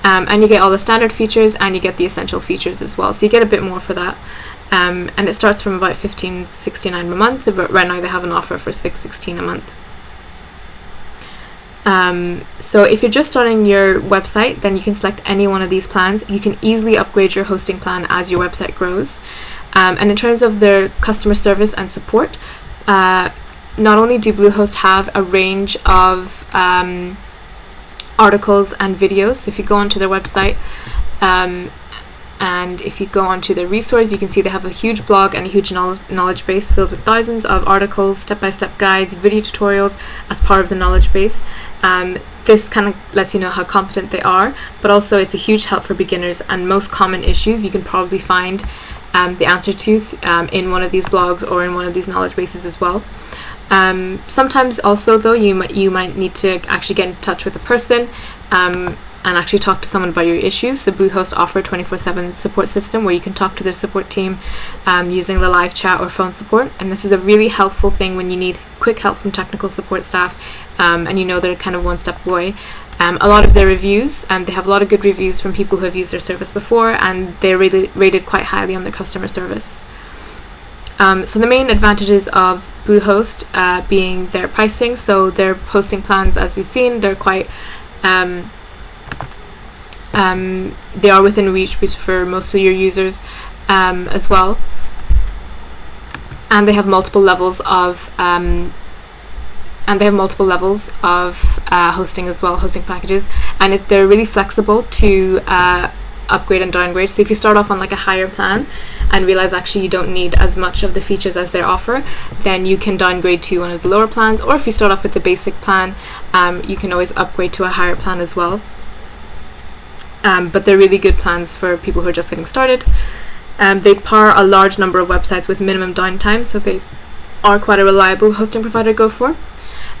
And you get all the standard features and you get the essential features as well. So you get a bit more for that. And it starts from about $15.69 a month, but right now they have an offer for $6.16 a month. So if you're just starting your website, then you can select any one of these plans. You can easily upgrade your hosting plan as your website grows. And in terms of their customer service and support, not only do Bluehost have a range of articles and videos, so if you go onto their website, and if you go onto their resource, you can see they have a huge blog and a huge knowledge base filled with thousands of articles, step-by-step guides, video tutorials as part of the knowledge base. This kind of lets you know how competent they are, but also it's a huge help for beginners, and most common issues you can probably find the answer to in one of these blogs or in one of these knowledge bases as well. Sometimes also though you might need to actually get in touch with a person and actually talk to someone about your issues. So Bluehost offer a 24/7 support system where you can talk to their support team using the live chat or phone support, and this is a really helpful thing when you need quick help from technical support staff and you know they're kind of one step away. A lot of their reviews, they have a lot of good reviews from people who have used their service before, and they're rated quite highly on their customer service. So the main advantages of Bluehost being their pricing. So their hosting plans, as we've seen, they're quite they are within reach for most of your users as well, and they have multiple levels of hosting as well, hosting packages, and they're really flexible to upgrade and downgrade. So if you start off on like a higher plan and realize actually you don't need as much of the features as they offer, then you can downgrade to one of the lower plans, or if you start off with the basic plan, you can always upgrade to a higher plan as well. But they're really good plans for people who are just getting started. They power a large number of websites with minimum downtime, so they are quite a reliable hosting provider to go for.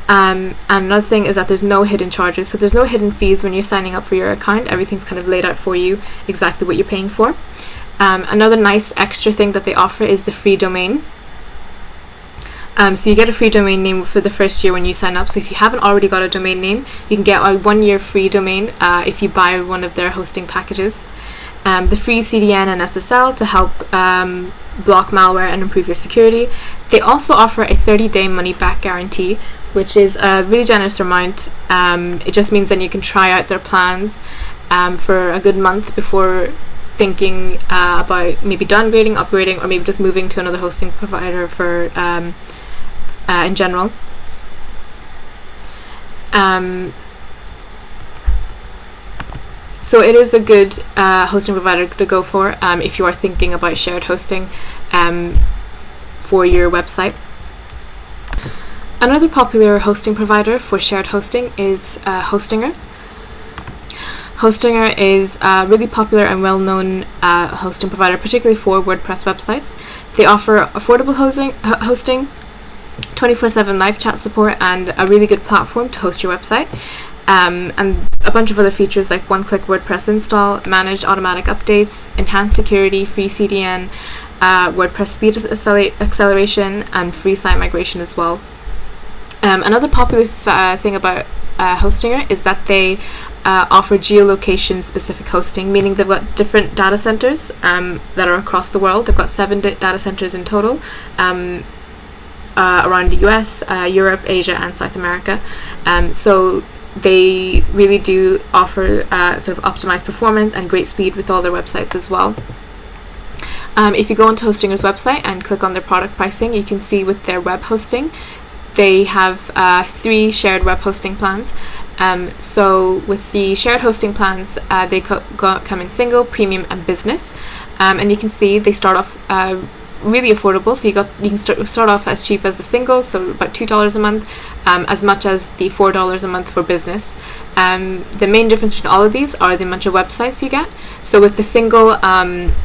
And another thing is that there's no hidden charges, so there's no hidden fees when you're signing up for your account. Everything's kind of laid out for you, exactly what you're paying for. Another nice extra thing that they offer is the free domain. So you get a free domain name for the first year when you sign up. So if you haven't already got a domain name, you can get a 1 year free domain if you buy one of their hosting packages. The free CDN and SSL to help block malware and improve your security. They also offer a 30-day money-back guarantee, which is a really generous amount. It just means then you can try out their plans for a good month before thinking about maybe downgrading, upgrading, or maybe just moving to another hosting provider for in general. So it is a good hosting provider to go for if you are thinking about shared hosting for your website. Another popular hosting provider for shared hosting is Hostinger. Hostinger is a really popular and well-known hosting provider, particularly for WordPress websites. They offer affordable hosting, 24/7 live chat support, and a really good platform to host your website. And a bunch of other features like one-click WordPress install, managed automatic updates, enhanced security, free CDN, WordPress speed acceleration, and free site migration as well. Another popular thing about Hostinger is that they offer geolocation-specific hosting, meaning they've got different data centers that are across the world. They've got 7 data centers in total around the US, Europe, Asia, and South America. So they really do offer sort of optimized performance and great speed with all their websites as well. If you go onto Hostinger's website and click on their product pricing, you can see with their web hosting, they have 3 shared web hosting plans. So with the shared hosting plans, they come in single, premium, and business. And you can see they start off really affordable. So you can start off as cheap as the single, so about $2 a month, as much as the $4 a month for business. The main difference between all of these are the amount of websites you get. So with the single,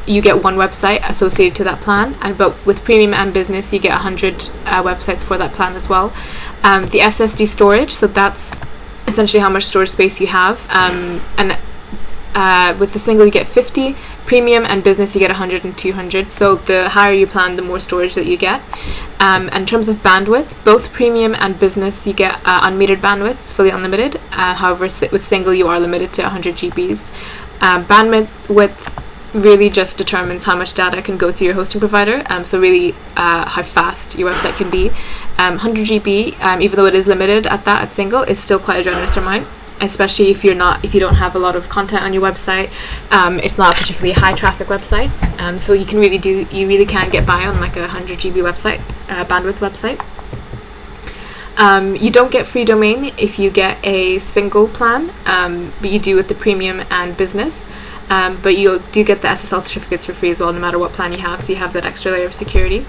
you get 1 website associated to that plan, but with premium and business, you get 100 websites for that plan as well. The SSD storage, so that's essentially how much storage space you have, and with the single you get 50, premium and business you get 100 and 200. So the higher you plan, the more storage that you get. And in terms of bandwidth, both premium and business you get unmetered bandwidth. It's fully unlimited. However, with single you are limited to 100 GBs. Bandwidth really just determines how much data can go through your hosting provider. So really how fast your website can be. 100 GB, even though it is limited at single, is still quite a generous amount. Especially if you don't have a lot of content on your website. It's not a particularly high traffic website, so you really can get by on like a 100 GB website, bandwidth website. You don't get free domain if you get a single plan, but you do with the premium and business. But you do get the SSL certificates for free as well, no matter what plan you have, so you have that extra layer of security.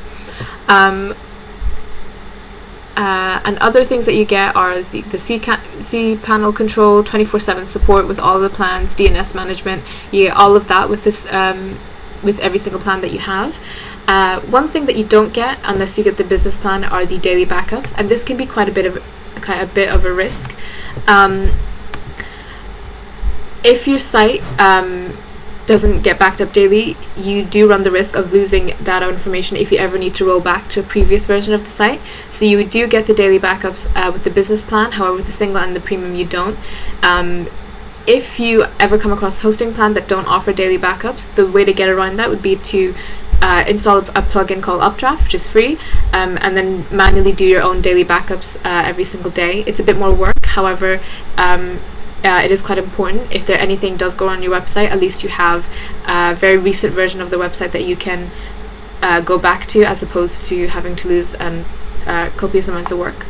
And other things that you get are the cPanel control, 24/7 support with all the plans, DNS management. You get all of that with this, with every single plan that you have. One thing that you don't get unless you get the business plan are the daily backups, and this can be quite a bit of a risk. If your site doesn't get backed up daily, you do run the risk of losing data information if you ever need to roll back to a previous version of the site. So you do get the daily backups with the business plan, however with the single and the premium you don't. If you ever come across a hosting plan that don't offer daily backups, the way to get around that would be to install a plugin called Updraft, which is free, and then manually do your own daily backups every single day. It's a bit more work, however it is quite important. If anything does go on your website, at least you have a very recent version of the website that you can go back to, as opposed to having to lose copious amounts of work.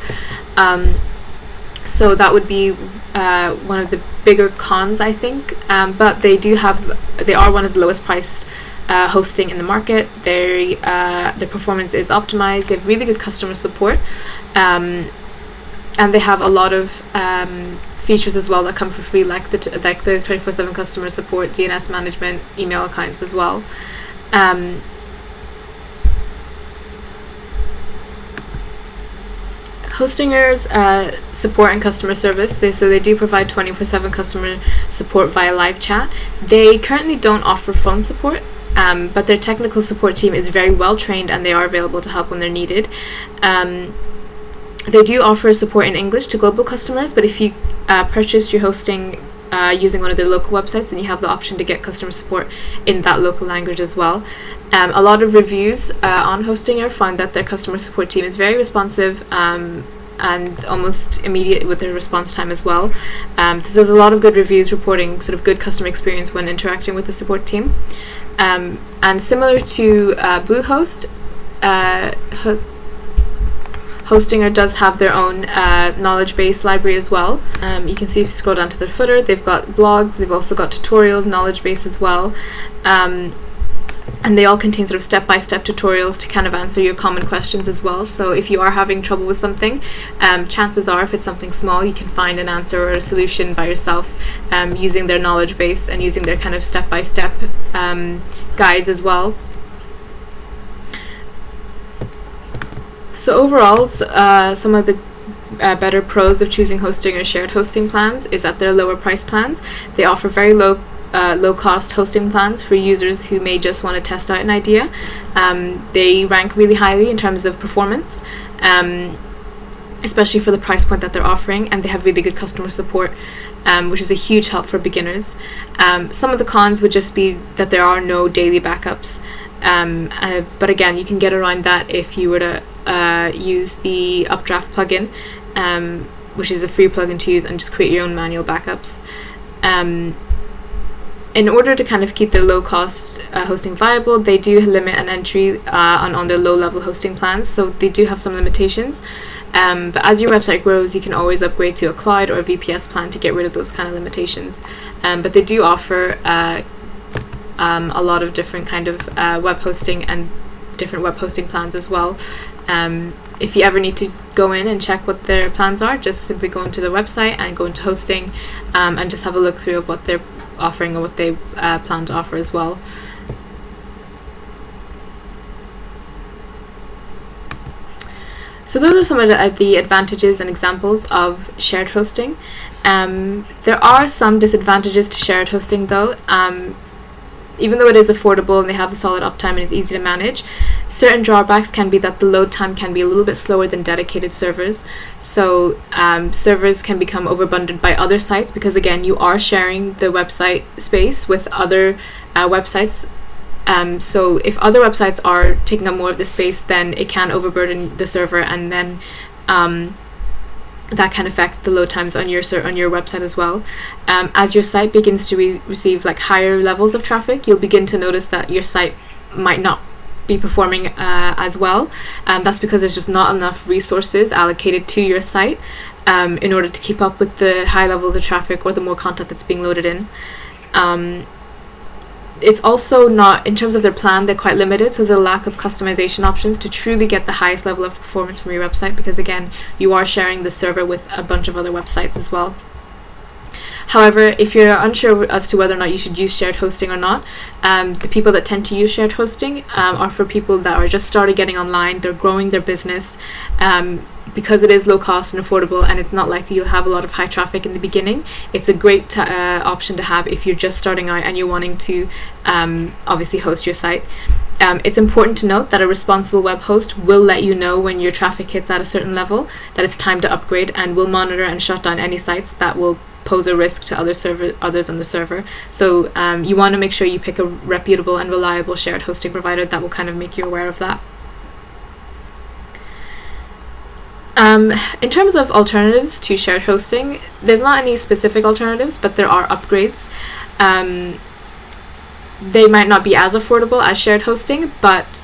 So that would be one of the bigger cons, I think. But they are one of the lowest priced hosting in the market. Their performance is optimized. They have really good customer support, and they have a lot of features as well that come for free, like the 24/7 customer support, DNS management, email accounts as well. Hostingers support and customer service. They do provide 24/7 customer support via live chat. They currently don't offer phone support, but their technical support team is very well trained and they are available to help when they're needed. They do offer support in English to global customers, but if you purchased your hosting using one of their local websites, then you have the option to get customer support in that local language as well. A lot of reviews on Hostinger found that their customer support team is very responsive and almost immediate with their response time as well. So there's a lot of good reviews reporting sort of good customer experience when interacting with the support team. And similar to Bluehost, Hostinger does have their own knowledge base library as well. You can see if you scroll down to the footer, they've got blogs, they've also got tutorials, knowledge base as well. And they all contain sort of step-by-step tutorials to kind of answer your common questions as well. So if you are having trouble with something, chances are if it's something small, you can find an answer or a solution by yourself using their knowledge base and using their kind of step-by-step guides as well. So overall, some of the better pros of choosing hosting or shared hosting plans is that they're lower price plans. They offer very low cost hosting plans for users who may just want to test out an idea. They rank really highly in terms of performance, especially for the price point that they're offering, and they have really good customer support, which is a huge help for beginners. Some of the cons would just be that there are no daily backups, but again, you can get around that if you were to use the Updraft plugin, which is a free plugin to use, and just create your own manual backups. In order to kind of keep their low cost hosting viable, they do limit an entry on their low level hosting plans, so they do have some limitations. But as your website grows, you can always upgrade to a cloud or a VPS plan to get rid of those kind of limitations. But they do offer a lot of different kind of web hosting and different web hosting plans as well. If you ever need to go in and check what their plans are, just simply go into the website and go into hosting and just have a look through of what they're offering or what they plan to offer as well. So those are some of the advantages and examples of shared hosting. There are some disadvantages to shared hosting though. Even though it is affordable and they have a solid uptime and it's easy to manage, certain drawbacks can be that the load time can be a little bit slower than dedicated servers. So servers can become overabundant by other sites because, again, you are sharing the website space with other websites. So if other websites are taking up more of the space, then it can overburden the server, and then that can affect the load times on your website as well. As your site begins to receive like higher levels of traffic, you'll begin to notice that your site might not be performing as well. That's because there's just not enough resources allocated to your site in order to keep up with the high levels of traffic or the more content that's being loaded in. It's also not, in terms of their plan, they're quite limited, so there's a lack of customization options to truly get the highest level of performance from your website, because again, you are sharing the server with a bunch of other websites as well. However, if you're unsure as to whether or not you should use shared hosting or not, the people that tend to use shared hosting are for people that are just started getting online, they're growing their business, because it is low cost and affordable, and it's not likely you'll have a lot of high traffic in the beginning. It's a great option to have if you're just starting out and you're wanting to obviously host your site. It's important to note that a responsible web host will let you know when your traffic hits at a certain level that it's time to upgrade, and will monitor and shut down any sites that will pose a risk to others on the server. So you want to make sure you pick a reputable and reliable shared hosting provider that will kind of make you aware of that. In terms of alternatives to shared hosting, there's not any specific alternatives, but there are upgrades. They might not be as affordable as shared hosting, but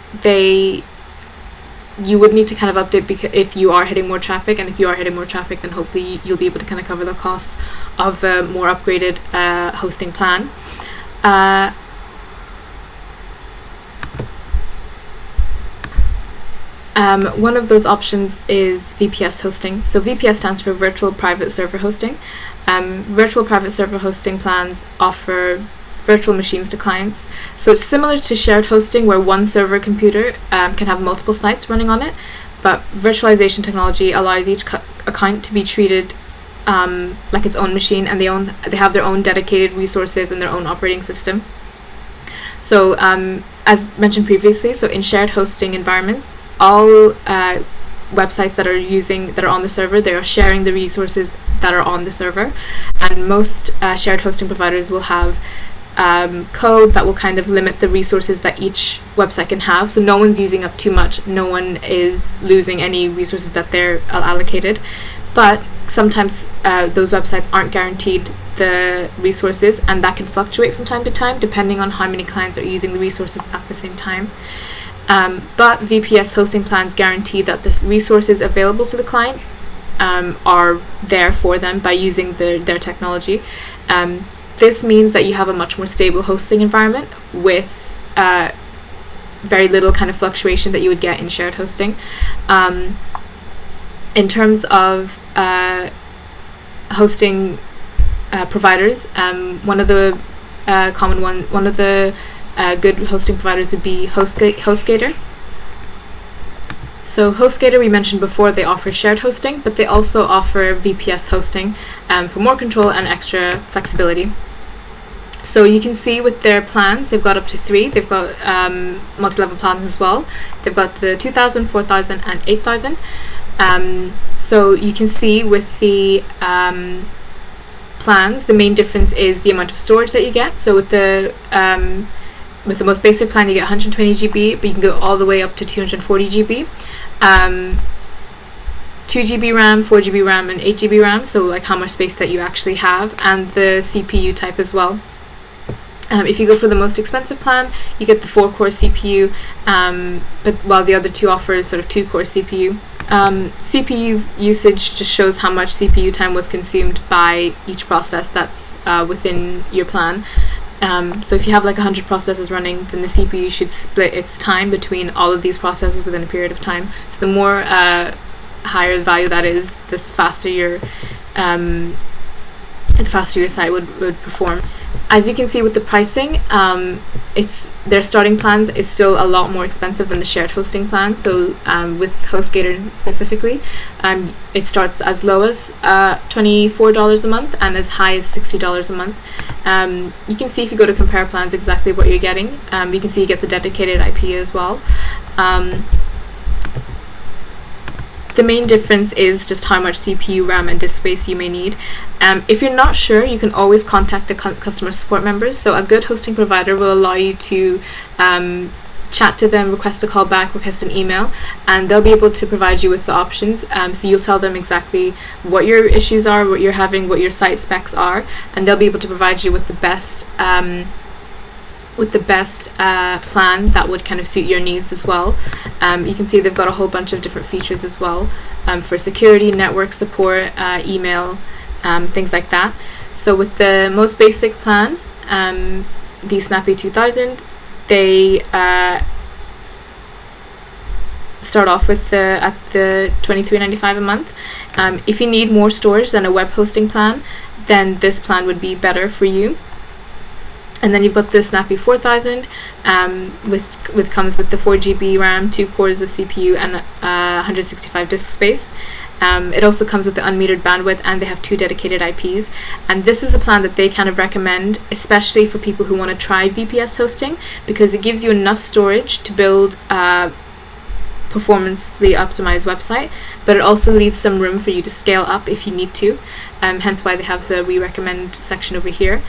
you would need to kind of update if you are hitting more traffic, and if you are hitting more traffic, then hopefully you'll be able to kind of cover the costs of a more upgraded hosting plan. One of those options is VPS hosting. So VPS stands for Virtual Private Server Hosting. Virtual Private Server Hosting plans offer virtual machines to clients. So it's similar to shared hosting, where one server computer can have multiple sites running on it, but virtualization technology allows each account to be treated like its own machine, and they have their own dedicated resources and their own operating system. So as mentioned previously, so in shared hosting environments, all websites that are on the server, they are sharing the resources that are on the server, and most shared hosting providers will have code that will kind of limit the resources that each website can have, so no one's using up too much, no one is losing any resources that they're allocated. But sometimes those websites aren't guaranteed the resources, and that can fluctuate from time to time depending on how many clients are using the resources at the same time. But VPS hosting plans guarantee that the resources available to the client are there for them by using their technology. This means that you have a much more stable hosting environment with very little kind of fluctuation that you would get in shared hosting. In terms of hosting providers, one of the good hosting providers would be HostGator. So HostGator, we mentioned before, they offer shared hosting, but they also offer VPS hosting for more control and extra flexibility. So you can see with their plans, they've got up to 3. They've got multi-level plans as well. They've got the 2,000, 4,000, and 8,000. So you can see with the plans, the main difference is the amount of storage that you get. So with the most basic plan, you get 120 GB, but you can go all the way up to 240 GB. 2 GB RAM, 4 GB RAM, and 8 GB RAM, so like how much space that you actually have, and the CPU type as well. If you go for the most expensive plan, you get the 4-core CPU, but while the other two offer sort of 2-core CPU. CPU usage just shows how much CPU time was consumed by each process that's within your plan. So if you have like 100 processes running, then the CPU should split its time between all of these processes within a period of time. So the more higher the value that is, the faster your site would perform. As you can see with the pricing, it's their starting plans is still a lot more expensive than the shared hosting plan. So with HostGator specifically, it starts as low as $24 a month and as high as $60 a month. You can see if you go to compare plans exactly what you're getting. You can see you get the dedicated IP as well. The main difference is just how much CPU, RAM, and disk space you may need. If you're not sure, you can always contact the customer support members. So a good hosting provider will allow you to chat to them, request a call back, request an email, and they'll be able to provide you with the options. So you'll tell them exactly what your issues are, what you're having, what your site specs are, and they'll be able to provide you with the best plan that would kind of suit your needs as well. You can see they've got a whole bunch of different features as well for security, network support, email, things like that. So with the most basic plan, the Snappy 2000, they start off with at the $23.95 a month. If you need more storage than a web hosting plan, then this plan would be better for you. And then you've got the Snappy 4000, which comes with the 4 GB RAM, 2 cores of CPU, and 165 disk space. It also comes with the unmetered bandwidth, and they have 2 dedicated IPs. And this is a plan that they kind of recommend, especially for people who want to try VPS hosting, because it gives you enough storage to build a performantly optimized website, but it also leaves some room for you to scale up if you need to. Hence why they have the we recommend section over here.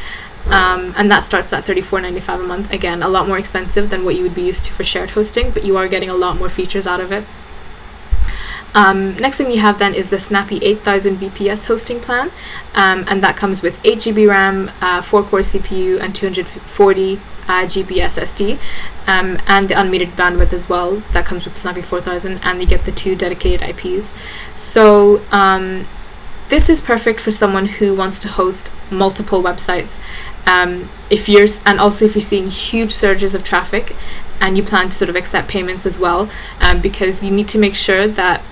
And that starts at $34.95 a month. Again, a lot more expensive than what you would be used to for shared hosting, but you are getting a lot more features out of it. Next thing you have then is the Snappy 8000 VPS hosting plan, and that comes with 8 GB RAM, 4-core CPU, and 240 GB SSD, and the unmetered bandwidth as well. That comes with the Snappy 4000, and you get the 2 dedicated IPs. So this is perfect for someone who wants to host multiple websites. If you're seeing huge surges of traffic, and you plan to sort of accept payments as well, because you need to make sure that,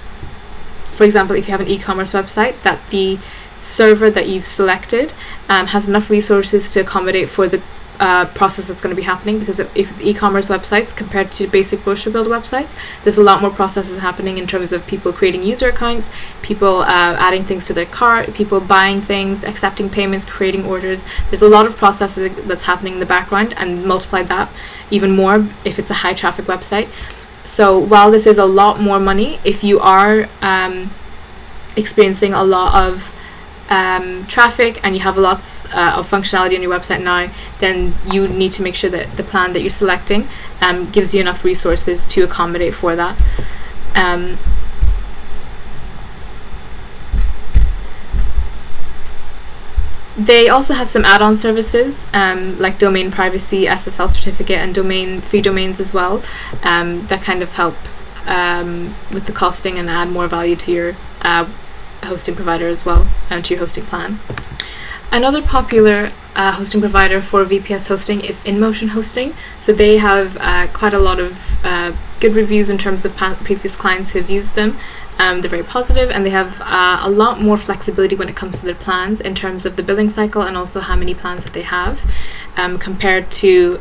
for example, if you have an e-commerce website, that the server that you've selected has enough resources to accommodate for the process that's going to be happening. Because if e-commerce websites compared to basic brochure build websites, there's a lot more processes happening in terms of people creating user accounts, people adding things to their cart, people buying things, accepting payments, creating orders. There's a lot of processes that's happening in the background, and multiply that even more if it's a high traffic website. So while this is a lot more money, if you are experiencing a lot of traffic and you have lots of functionality on your website now, then you need to make sure that the plan that you're selecting gives you enough resources to accommodate for that. They also have some add-on services like domain privacy, SSL certificate, and free domains as well, that kind of help with the costing and add more value to your hosting provider as well, to your hosting plan. Another popular hosting provider for VPS hosting is InMotion Hosting. So they have quite a lot of good reviews in terms of previous clients who have used them. They're very positive, and they have a lot more flexibility when it comes to their plans in terms of the billing cycle and also how many plans that they have, compared to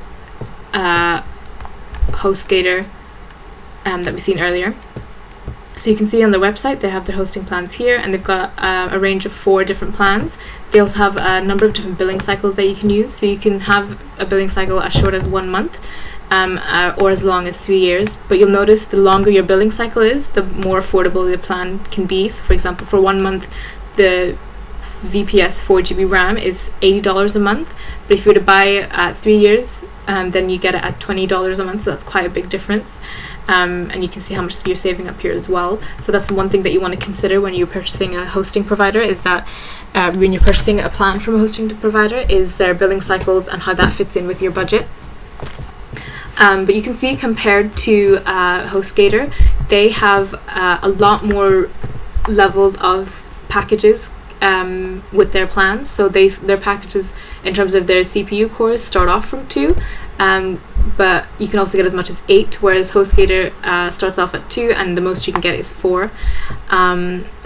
HostGator that we've seen earlier. So you can see on their website they have their hosting plans here, and they've got a range of 4 different plans. They also have a number of different billing cycles that you can use. So you can have a billing cycle as short as 1 month, or as long as 3 years. But you'll notice the longer your billing cycle is, the more affordable the plan can be. So for example, for 1 month, the VPS 4 GB RAM is $80 a month. But if you were to buy it at 3 years, then you get it at $20 a month. So that's quite a big difference. And you can see how much you're saving up here as well. So that's one thing that you want to consider when you're purchasing a hosting provider, is that when you're purchasing a plan from a hosting provider, is their billing cycles and how that fits in with your budget. But you can see, compared to HostGator, they have a lot more levels of packages with their plans. So their packages in terms of their CPU cores start off from 2, but you can also get as much as 8, whereas HostGator starts off at 2, and the most you can get is 4.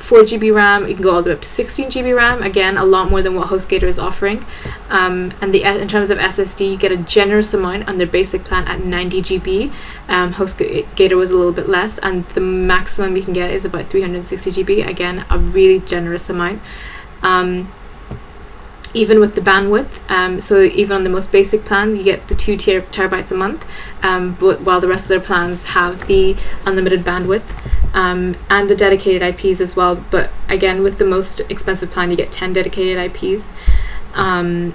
4 GB RAM, you can go all the way up to 16 GB RAM, again a lot more than what HostGator is offering. And in terms of SSD, you get a generous amount on their basic plan at 90 GB. HostGator was a little bit less, and the maximum you can get is about 360 GB, again a really generous amount. Even with the bandwidth, so even on the most basic plan, you get the 2 terabytes a month, but while the rest of their plans have the unlimited bandwidth, and the dedicated IPs as well. But again, with the most expensive plan, you get 10 dedicated IPs, and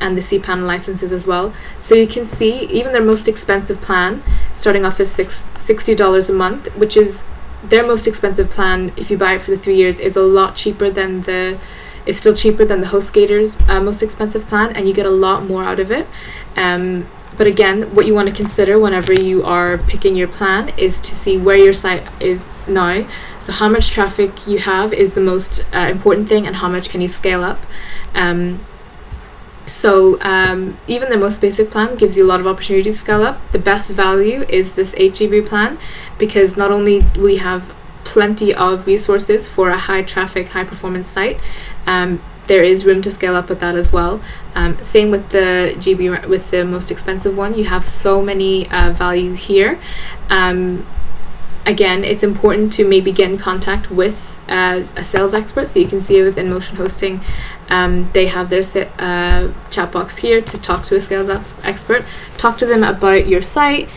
the cPanel licenses as well. So you can see even their most expensive plan, starting off as $60 a month, which is their most expensive plan. If you buy it for the 3 years, is a lot cheaper than it's still cheaper than the HostGator's most expensive plan, and you get a lot more out of it. But again, what you want to consider whenever you are picking your plan is to see where your site is now. So how much traffic you have is the most important thing, and how much can you scale up. Even the most basic plan gives you a lot of opportunity to scale up. The best value is this 8 GB plan, because not only will you have plenty of resources for a high traffic, high performance site, there is room to scale up with that as well. Same with the GB, with the most expensive one, you have so many value here. Again, it's important to maybe get in contact with a sales expert. So you can see with InMotion Hosting, they have their chat box here to talk to a sales expert. Talk to them about your site,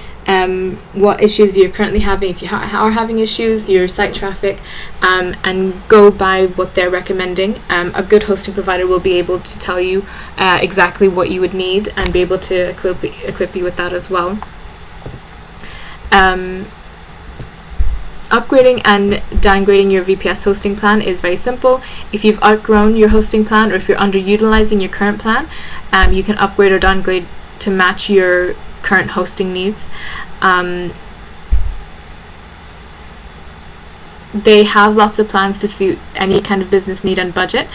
what issues you're currently having, if you are having issues, your site traffic, and go by what they're recommending. A good hosting provider will be able to tell you exactly what you would need, and be able to equip you with that as well. Upgrading and downgrading your VPS hosting plan is very simple. If you've outgrown your hosting plan, or if you're underutilizing your current plan, you can upgrade or downgrade to match your current hosting needs. They have lots of plans to suit any kind of business need and budget.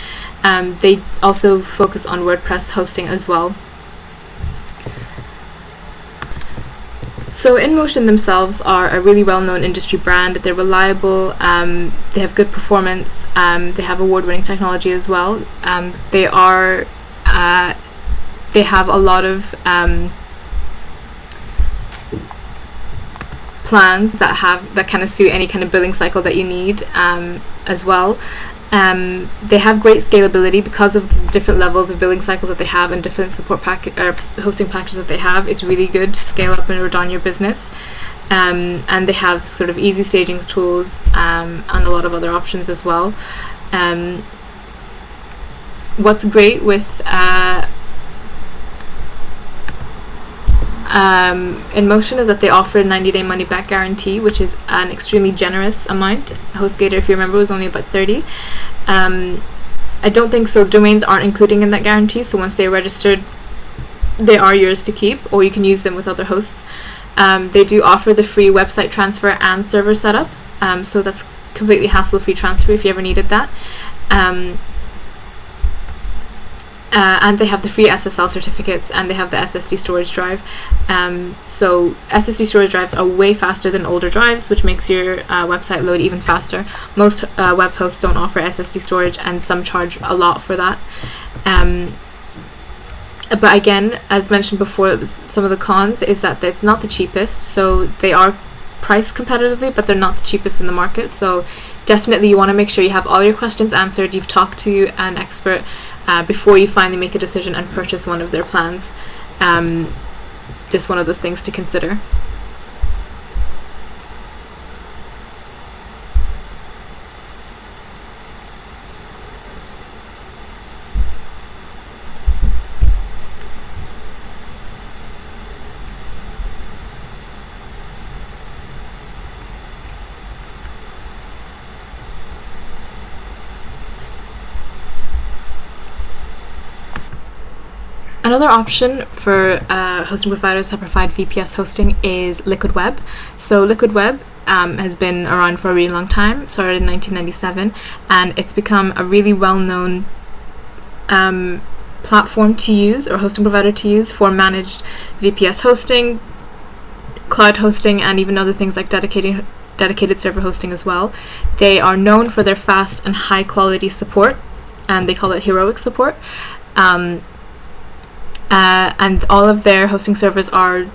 They also focus on WordPress hosting as well. So InMotion themselves are a really well-known industry brand. They're reliable, they have good performance, they have award-winning technology as well. They have a lot of plans that kind of suit any kind of billing cycle that you need as well. They have great scalability because of different levels of billing cycles that they have, and different support hosting packages that they have. It's really good to scale up and down your business. And they have sort of easy staging tools, and a lot of other options as well. What's great with InMotion is that they offer a 90-day money-back guarantee, which is an extremely generous amount. HostGator, if you remember, was only about 30. I don't think so. The domains aren't including in that guarantee, so once they're registered, they are yours to keep, or you can use them with other hosts. They do offer the free website transfer and server setup, so that's completely hassle-free transfer if you ever needed that. And they have the free SSL certificates, and they have the SSD storage drive. So SSD storage drives are way faster than older drives, which makes your website load even faster. Most web hosts don't offer SSD storage, and some charge a lot for that. But again, as mentioned before, some of the cons is that it's not the cheapest. So they are priced competitively, but they're not the cheapest in the market. So definitely you want to make sure you have all your questions answered, you've talked to an expert before you finally make a decision and purchase one of their plans. Just one of those things to consider. Another option for hosting providers that provide VPS hosting is Liquid Web. So Liquid Web has been around for a really long time, started in 1997, and it's become a really well-known platform to use or hosting provider to use for managed VPS hosting, cloud hosting, and even other things like dedicated server hosting as well. They are known for their fast and high quality support, and they call it heroic support. And all of their hosting servers are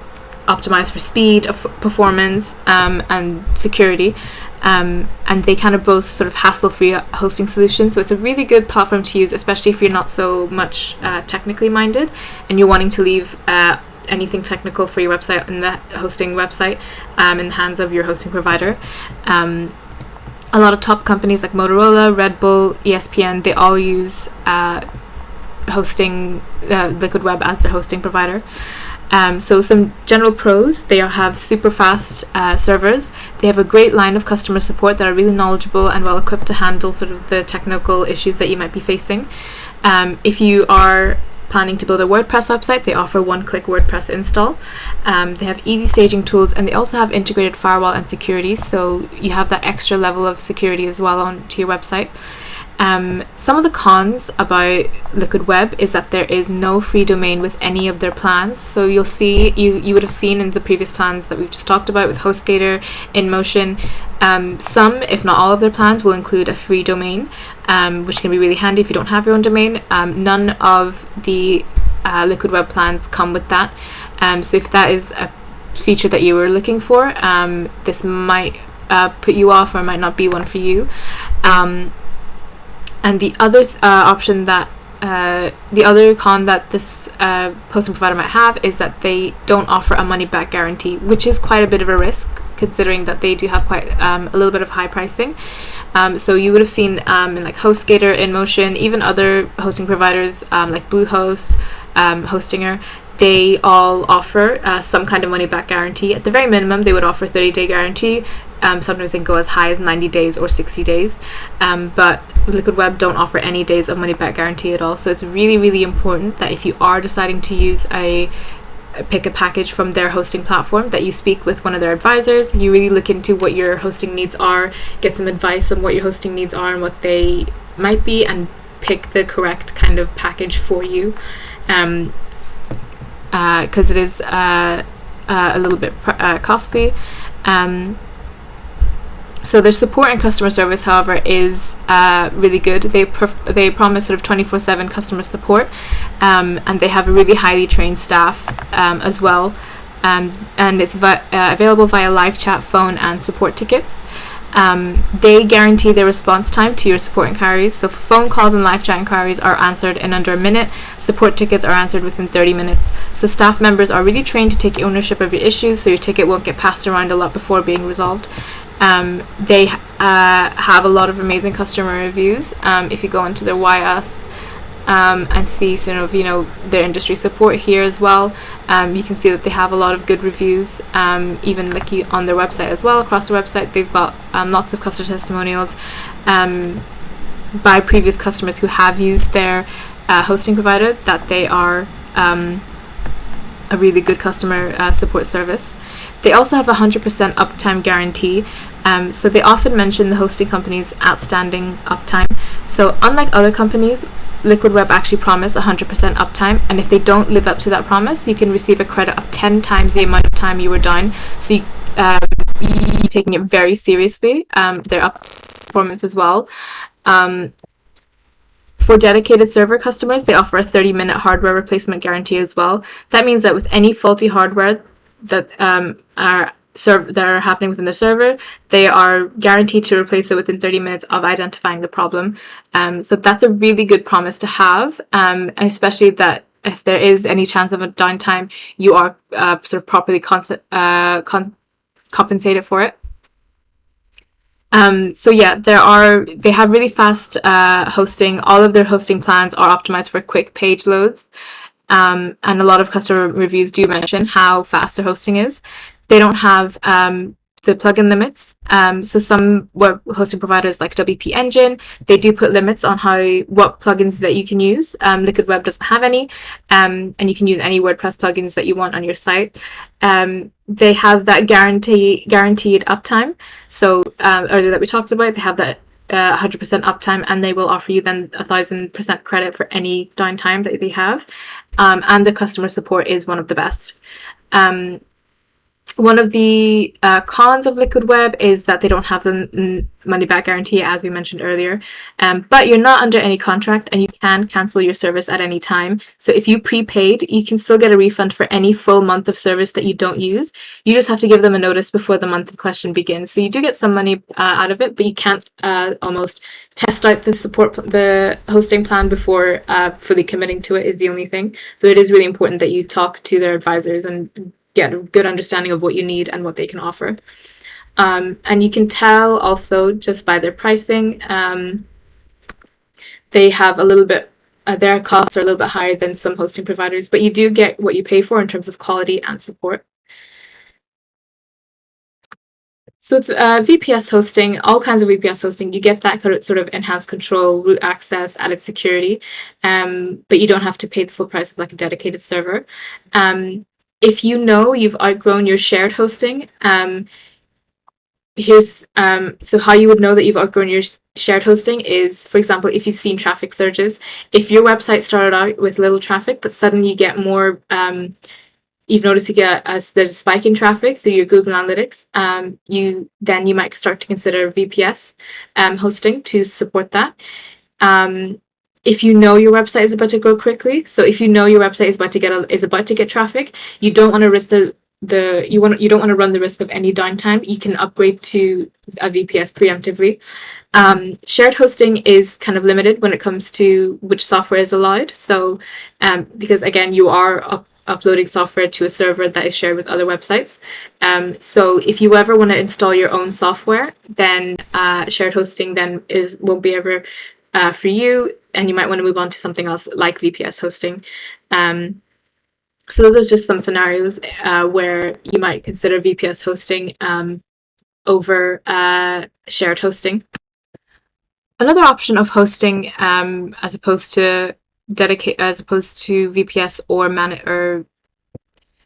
optimized for speed, performance, and security. And they kind of boast sort of hassle-free hosting solutions. So it's a really good platform to use, especially if you're not so much technically minded and you're wanting to leave anything technical for your website and the hosting website in the hands of your hosting provider. A lot of top companies like Motorola, Red Bull, ESPN, they all use hosting Liquid Web as their hosting provider. So some general pros: they have super fast servers. They have a great line of customer support that are really knowledgeable and well equipped to handle sort of the technical issues that you might be facing. If you are planning to build a WordPress website, they offer one-click WordPress install. They have easy staging tools, and they also have integrated firewall and security, so you have that extra level of security as well onto your website. Some of the cons about Liquid Web is that there is no free domain with any of their plans. So you'll see, you would have seen in the previous plans that we've just talked about with HostGator, InMotion, some, if not all of their plans will include a free domain, which can be really handy if you don't have your own domain. None of the Liquid Web plans come with that. So if that is a feature that you were looking for, this might put you off or might not be one for you. And the other option that the other con that this hosting provider might have is that they don't offer a money-back guarantee, which is quite a bit of a risk considering that they do have quite a little bit of high pricing. So you would have seen in like HostGator, InMotion, even other hosting providers like Bluehost, Hostinger, they all offer some kind of money-back guarantee. At the very minimum, they would offer a 30-day guarantee. Sometimes they can go as high as 90 days or 60 days. But Liquid Web don't offer any days of money-back guarantee at all. So it's really, really important that if you are deciding to use pick a package from their hosting platform, that you speak with one of their advisors. You really look into what your hosting needs are, get some advice on what your hosting needs are and what they might be, and pick the correct kind of package for you. Because it is a little bit costly. So their support and customer service, however, is really good. They promise sort of 24/7 customer support, and they have a really highly trained staff as well. And it's available via live chat, phone, and support tickets. They guarantee their response time to your support inquiries. So phone calls and live chat inquiries are answered in under a minute. Support tickets are answered within 30 minutes. So staff members are really trained to take ownership of your issues, so your ticket won't get passed around a lot before being resolved. They have a lot of amazing customer reviews. If you go into their YS and see sort of, their industry support here as well, you can see that they have a lot of good reviews, even like on their website as well. Across the website, they've got lots of customer testimonials by previous customers who have used their hosting provider, that they are a really good customer support service. They also have a 100% uptime guarantee. So they often mention the hosting company's outstanding uptime. So unlike other companies, Liquid Web actually promise 100% uptime, and if they don't live up to that promise, you can receive a credit of 10 times the amount of time you were down. So you're taking it very seriously. Their performance as well. For dedicated server customers, they offer a 30-minute hardware replacement guarantee as well. That means that with any faulty hardware that are happening within their server, they are guaranteed to replace it within 30 minutes of identifying the problem. So that's a really good promise to have, especially that if there is any chance of a downtime, you are sort of properly compensated for it. So yeah, they have really fast hosting. All of their hosting plans are optimized for quick page loads. And a lot of customer reviews do mention how fast their hosting is. They don't have the plugin limits. So some web hosting providers like WP Engine, they do put limits on what plugins that you can use. Liquid Web doesn't have any, and you can use any WordPress plugins that you want on your site. They have that guaranteed uptime. So earlier that we talked about, they have that 100% uptime, and they will offer you then 1,000% credit for any downtime that they have. And the customer support is one of the best. One of the cons of Liquid Web is that they don't have the money back guarantee, as we mentioned earlier. But you're not under any contract, and you can cancel your service at any time. So if you prepaid, you can still get a refund for any full month of service that you don't use. You just have to give them a notice before the month in question begins. So you do get some money out of it, but you can't almost test out the hosting plan before fully committing to it is the only thing. So it is really important that you talk to their advisors and get a good understanding of what you need and what they can offer. And you can tell also just by their pricing, they have a little bit, their costs are a little bit higher than some hosting providers, but you do get what you pay for in terms of quality and support. So it's VPS hosting, all kinds of VPS hosting. You get that sort of enhanced control, root access, added security, but you don't have to pay the full price of like a dedicated server. If you know you've outgrown your shared hosting, here's so how you would know that you've outgrown your shared hosting is, for example, if you've seen traffic surges. If your website started out with little traffic, but suddenly you get more, you've noticed you get there's a spike in traffic through your Google Analytics. You might start to consider VPS hosting to support that. If you know your website is about to grow quickly, so if you know your website is about to get traffic, you don't want to risk you don't want to run the risk of any downtime. You can upgrade to a VPS preemptively. Shared hosting is kind of limited when it comes to which software is allowed. So because again, you are uploading software to a server that is shared with other websites. So if you ever want to install your own software, then shared hosting then won't be ever for you, and you might want to move on to something else like VPS hosting. So those are just some scenarios where you might consider VPS hosting over shared hosting. Another option of hosting as opposed to VPS or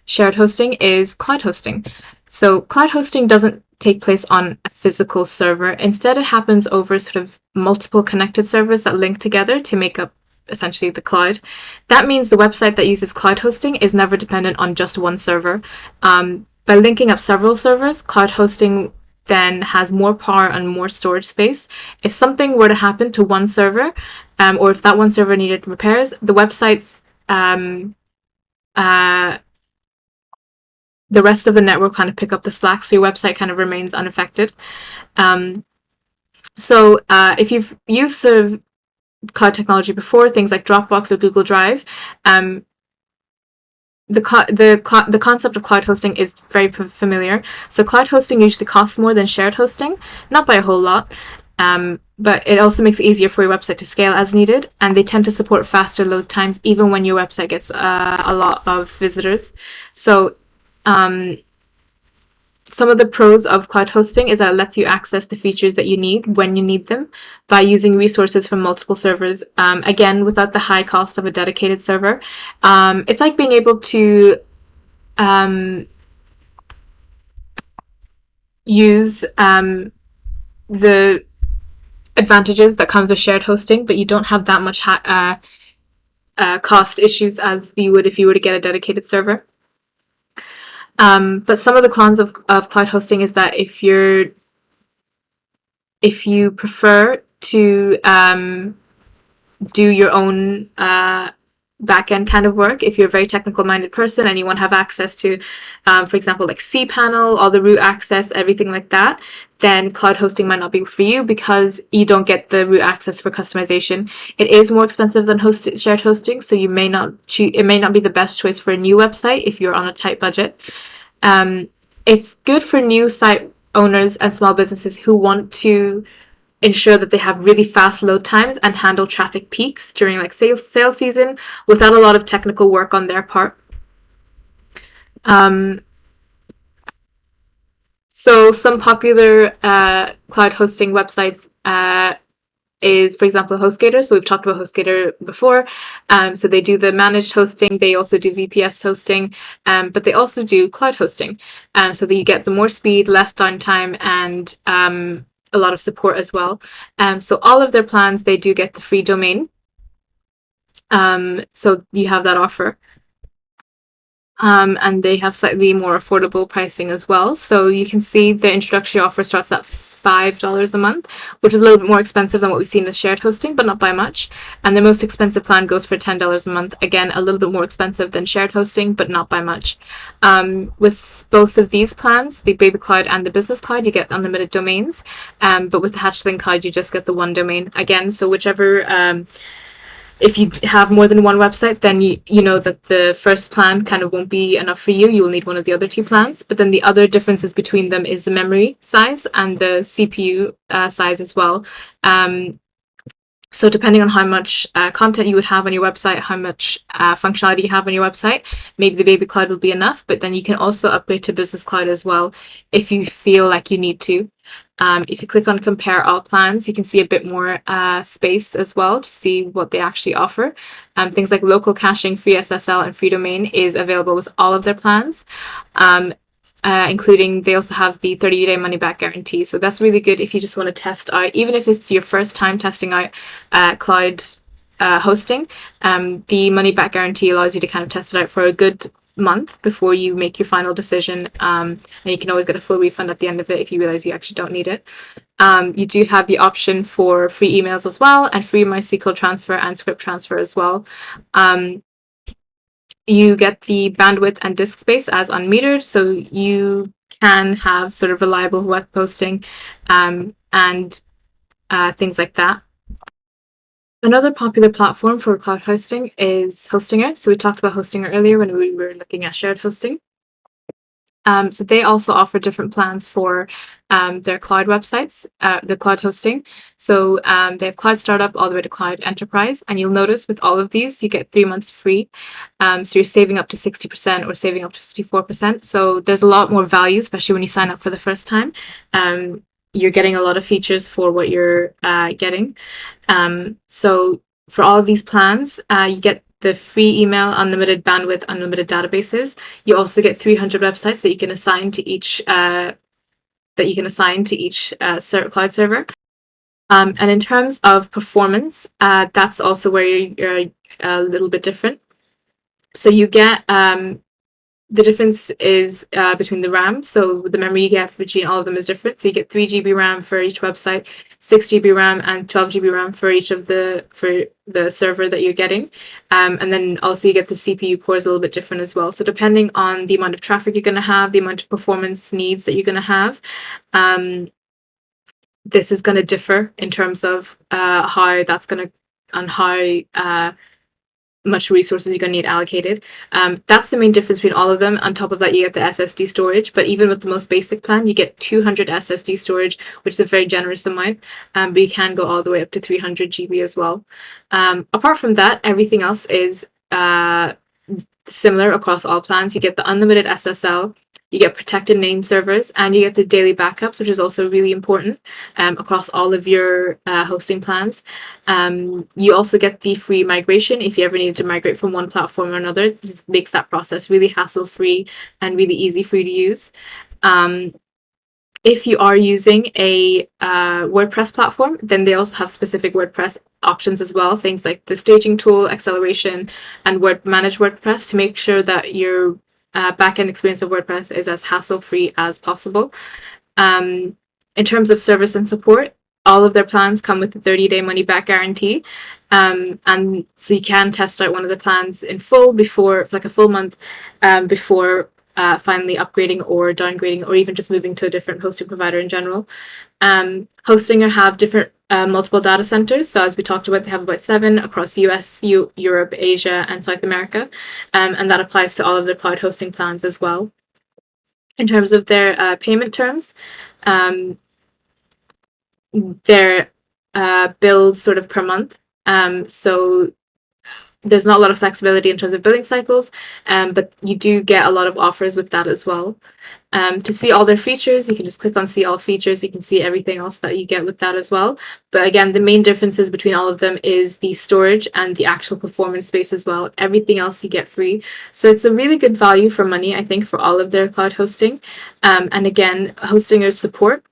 shared hosting is cloud hosting. So cloud hosting doesn't take place on a physical server. Instead, it happens over sort of multiple connected servers that link together to make up essentially the cloud. That means the website that uses cloud hosting is never dependent on just one server. By linking up several servers, cloud hosting then has more power and more storage space. If something were to happen to one server, or if that one server needed repairs, the website's the rest of the network kind of pick up the slack, so your website kind of remains unaffected. So if you've used sort of cloud technology before, things like Dropbox or Google Drive, the concept of cloud hosting is very familiar. So cloud hosting usually costs more than shared hosting, not by a whole lot, but it also makes it easier for your website to scale as needed, and they tend to support faster load times even when your website gets a lot of visitors. So some of the pros of cloud hosting is that it lets you access the features that you need when you need them by using resources from multiple servers, again, without the high cost of a dedicated server. It's like being able to use the advantages that comes with shared hosting, but you don't have that much cost issues as you would if you were to get a dedicated server. But some of the cons of cloud hosting is that if you prefer to do your own back-end kind of work, if you're a very technical-minded person and you want to have access to, for example, like cPanel, all the root access, everything like that, then cloud hosting might not be for you because you don't get the root access for customization. It is more expensive than shared hosting, so it may not be the best choice for a new website if you're on a tight budget. It's good for new site owners and small businesses who want to ensure that they have really fast load times and handle traffic peaks during like sales season without a lot of technical work on their part. So some popular cloud hosting websites is, for example, HostGator. So we've talked about HostGator before. So they do the managed hosting. They also do VPS hosting, but they also do cloud hosting. So that you get the more speed, less downtime, and a lot of support as well. So all of their plans, they do get the free domain. So you have that offer. And they have slightly more affordable pricing as well. So you can see the introductory offer starts at $5 a month, which is a little bit more expensive than what we've seen as shared hosting, but not by much. And the most expensive plan goes for $10 a month. Again, a little bit more expensive than shared hosting, but not by much. With both of these plans, the Baby Cloud and the Business Cloud, you get unlimited domains. But with the Hatchling Cloud, you just get the one domain. Again, so whichever if you have more than one website, then you know that the first plan kind of won't be enough for you. You will need one of the other two plans. But then the other differences between them is the memory size and the CPU size as well. So depending on how much content you would have on your website, how much functionality you have on your website, maybe the Baby Cloud will be enough. But then you can also upgrade to Business Cloud as well if you feel like you need to. If you click on compare all plans, you can see a bit more space as well to see what they actually offer. Things like local caching, free SSL, and free domain is available with all of their plans. Including they also have the 30-day money-back guarantee. So that's really good if you just want to test out, even if it's your first time testing out cloud hosting. The money-back guarantee allows you to kind of test it out for a good month before you make your final decision. And you can always get a full refund at the end of it if you realize you actually don't need it. You do have the option for free emails as well, and free MySQL transfer and script transfer as well. You get the bandwidth and disk space as unmetered, so you can have sort of reliable web hosting and things like that. Another popular platform for cloud hosting is Hostinger. So we talked about Hostinger earlier when we were looking at shared hosting. So they also offer different plans for their cloud websites, the cloud hosting. So they have Cloud Startup all the way to Cloud Enterprise. And you'll notice with all of these, you get 3 months free. So you're saving up to 60% or saving up to 54%. So there's a lot more value, especially when you sign up for the first time. You're getting a lot of features for what you're getting. So for all of these plans, you get the free email, unlimited bandwidth, unlimited databases. You also get 300 websites that you can assign to each cloud server. And in terms of performance, that's also where you're a little bit different. So you get the difference is between the RAM. So the memory you get between all of them is different. So you get 3 GB RAM for each website, 6 GB RAM, and 12 GB RAM for each of the server that you're getting. And then also you get the CPU cores a little bit different as well. So depending on the amount of traffic you're going to have, the amount of performance needs that you're going to have, this is going to differ in terms of how that's going to, on how much resources you're going to need allocated. That's the main difference between all of them. On top of that, you get the SSD storage, but even with the most basic plan, you get 200 SSD storage, which is a very generous amount, but you can go all the way up to 300 GB as well. Apart from that, everything else is similar across all plans. You get the unlimited SSL, you get protected name servers, and you get the daily backups, which is also really important across all of your hosting plans. You also get the free migration if you ever need to migrate from one platform or another. This makes that process really hassle-free and really easy for you to use. If you are using a WordPress platform, then they also have specific WordPress options as well, things like the staging tool, acceleration, and manage WordPress to make sure that your backend experience of WordPress is as hassle-free as possible. In terms of service and support, all of their plans come with a 30-day money-back guarantee. And so you can test out one of the plans in full for like a full month before finally upgrading or downgrading or even just moving to a different hosting provider in general. Hostinger have different multiple data centers. So as we talked about, they have about 7 across US, Europe, Asia, and South America. And that applies to all of their cloud hosting plans as well. In terms of their payment terms, they're billed sort of per month. So there's not a lot of flexibility in terms of billing cycles, but you do get a lot of offers with that as well. To see all their features, you can just click on see all features. You can see everything else that you get with that as well. But again, the main differences between all of them is the storage and the actual performance space as well. Everything else you get free. So it's a really good value for money, I think, for all of their cloud hosting. And again, Hostinger's support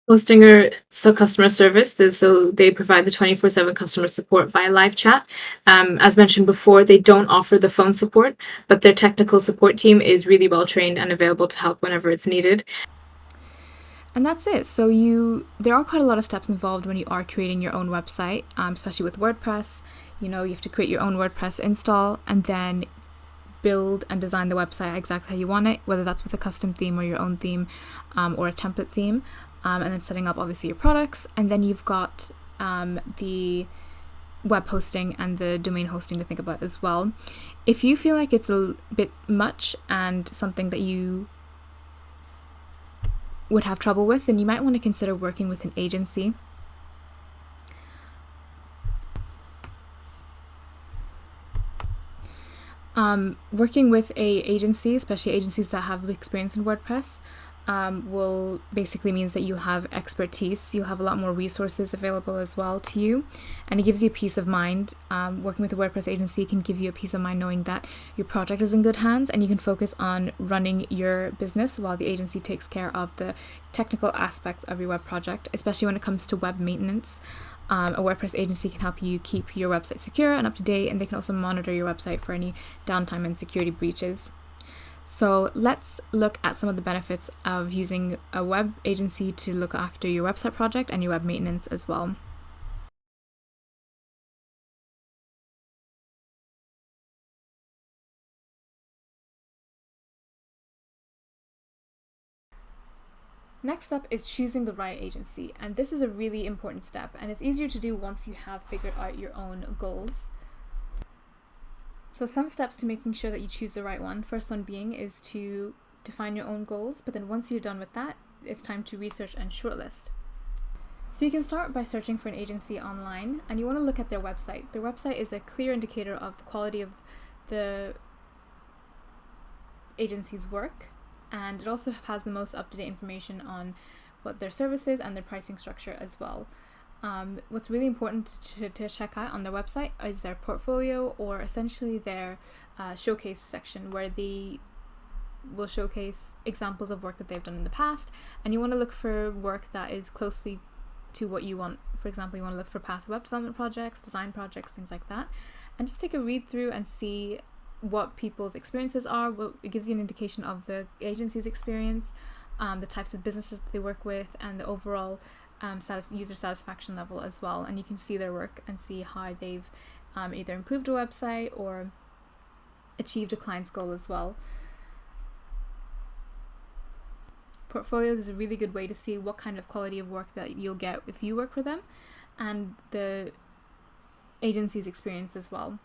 Hostinger, so customer service, so they provide the 24/7 customer support via live chat. As mentioned before, they don't offer the phone support, but their technical support team is really well trained and available to help whenever it's needed. And that's it. So there are quite a lot of steps involved when you are creating your own website, especially with WordPress. You have to create your own WordPress install and then build and design the website exactly how you want it, whether that's with a custom theme or your own theme, or a template theme, and then setting up obviously your products. And then you've got the web hosting and the domain hosting to think about as well. If you feel like it's a bit much and something that you would have trouble with, then you might want to consider working with an agency. Working with a agency, especially agencies that have experience in WordPress, will basically means that you'll have expertise, you'll have a lot more resources available as well to you, and it gives you peace of mind. Working with a WordPress agency can give you a peace of mind knowing that your project is in good hands and you can focus on running your business while the agency takes care of the technical aspects of your web project, especially when it comes to web maintenance. A WordPress agency can help you keep your website secure and up to date, and they can also monitor your website for any downtime and security breaches. So let's look at some of the benefits of using a web agency to look after your website project and your web maintenance as well. Next up is choosing the right agency, and this is a really important step, and it's easier to do once you have figured out your own goals. So some steps to making sure that you choose the right one. First one being is to define your own goals, but then once you're done with that, it's time to research and shortlist. So you can start by searching for an agency online, and you want to look at their website. Their website is a clear indicator of the quality of the agency's work, and it also has the most up-to-date information on what their service is and their pricing structure as well. What's really important to check out on their website is their portfolio, or essentially their showcase section, where they will showcase examples of work that they've done in the past, and you want to look for work that is closely to what you want. For example, you want to look for past web development projects, design projects, things like that, and just take a read through and see what people's experiences are. It gives you an indication of the agency's experience, the types of businesses that they work with, and the overall user satisfaction level as well. And you can see their work and see how they've either improved a website or achieved a client's goal as well. Portfolios is a really good way to see what kind of quality of work that you'll get if you work for them, and the agency's experience as well.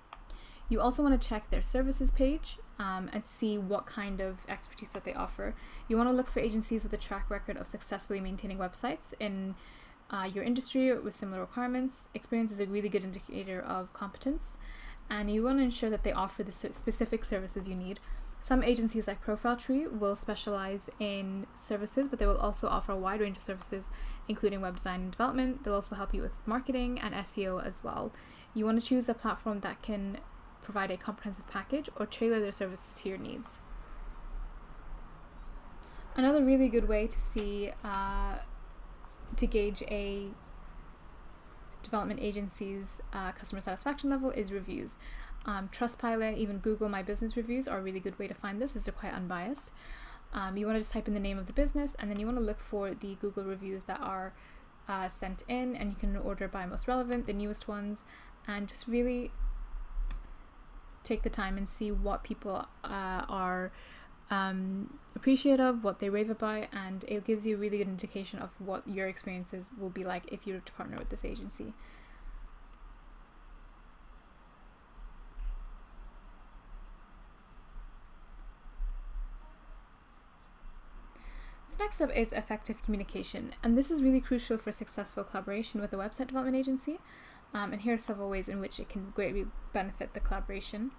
You also want to check their services page and see what kind of expertise that they offer. You want to look for agencies with a track record of successfully maintaining websites in your industry with similar requirements. Experience is a really good indicator of competence, and you want to ensure that they offer the specific services you need. Some agencies like Profile Tree will specialize in services, but they will also offer a wide range of services, including web design and development. They'll also help you with marketing and SEO as well. You want to choose a platform that can provide a comprehensive package or tailor their services to your needs. Another really good way to see to gauge a development agency's customer satisfaction level is reviews. Trustpilot, even Google My Business reviews are a really good way to find this, as they're quite unbiased. You want to just type in the name of the business, and then you want to look for the Google reviews that are sent in, and you can order by most relevant, the newest ones, and just really take the time and see what people are appreciative of, what they rave about, and it gives you a really good indication of what your experiences will be like if you were to partner with this agency. So next up is effective communication, and this is really crucial for successful collaboration with a website development agency. And here are several ways in which it can greatly benefit the collaboration.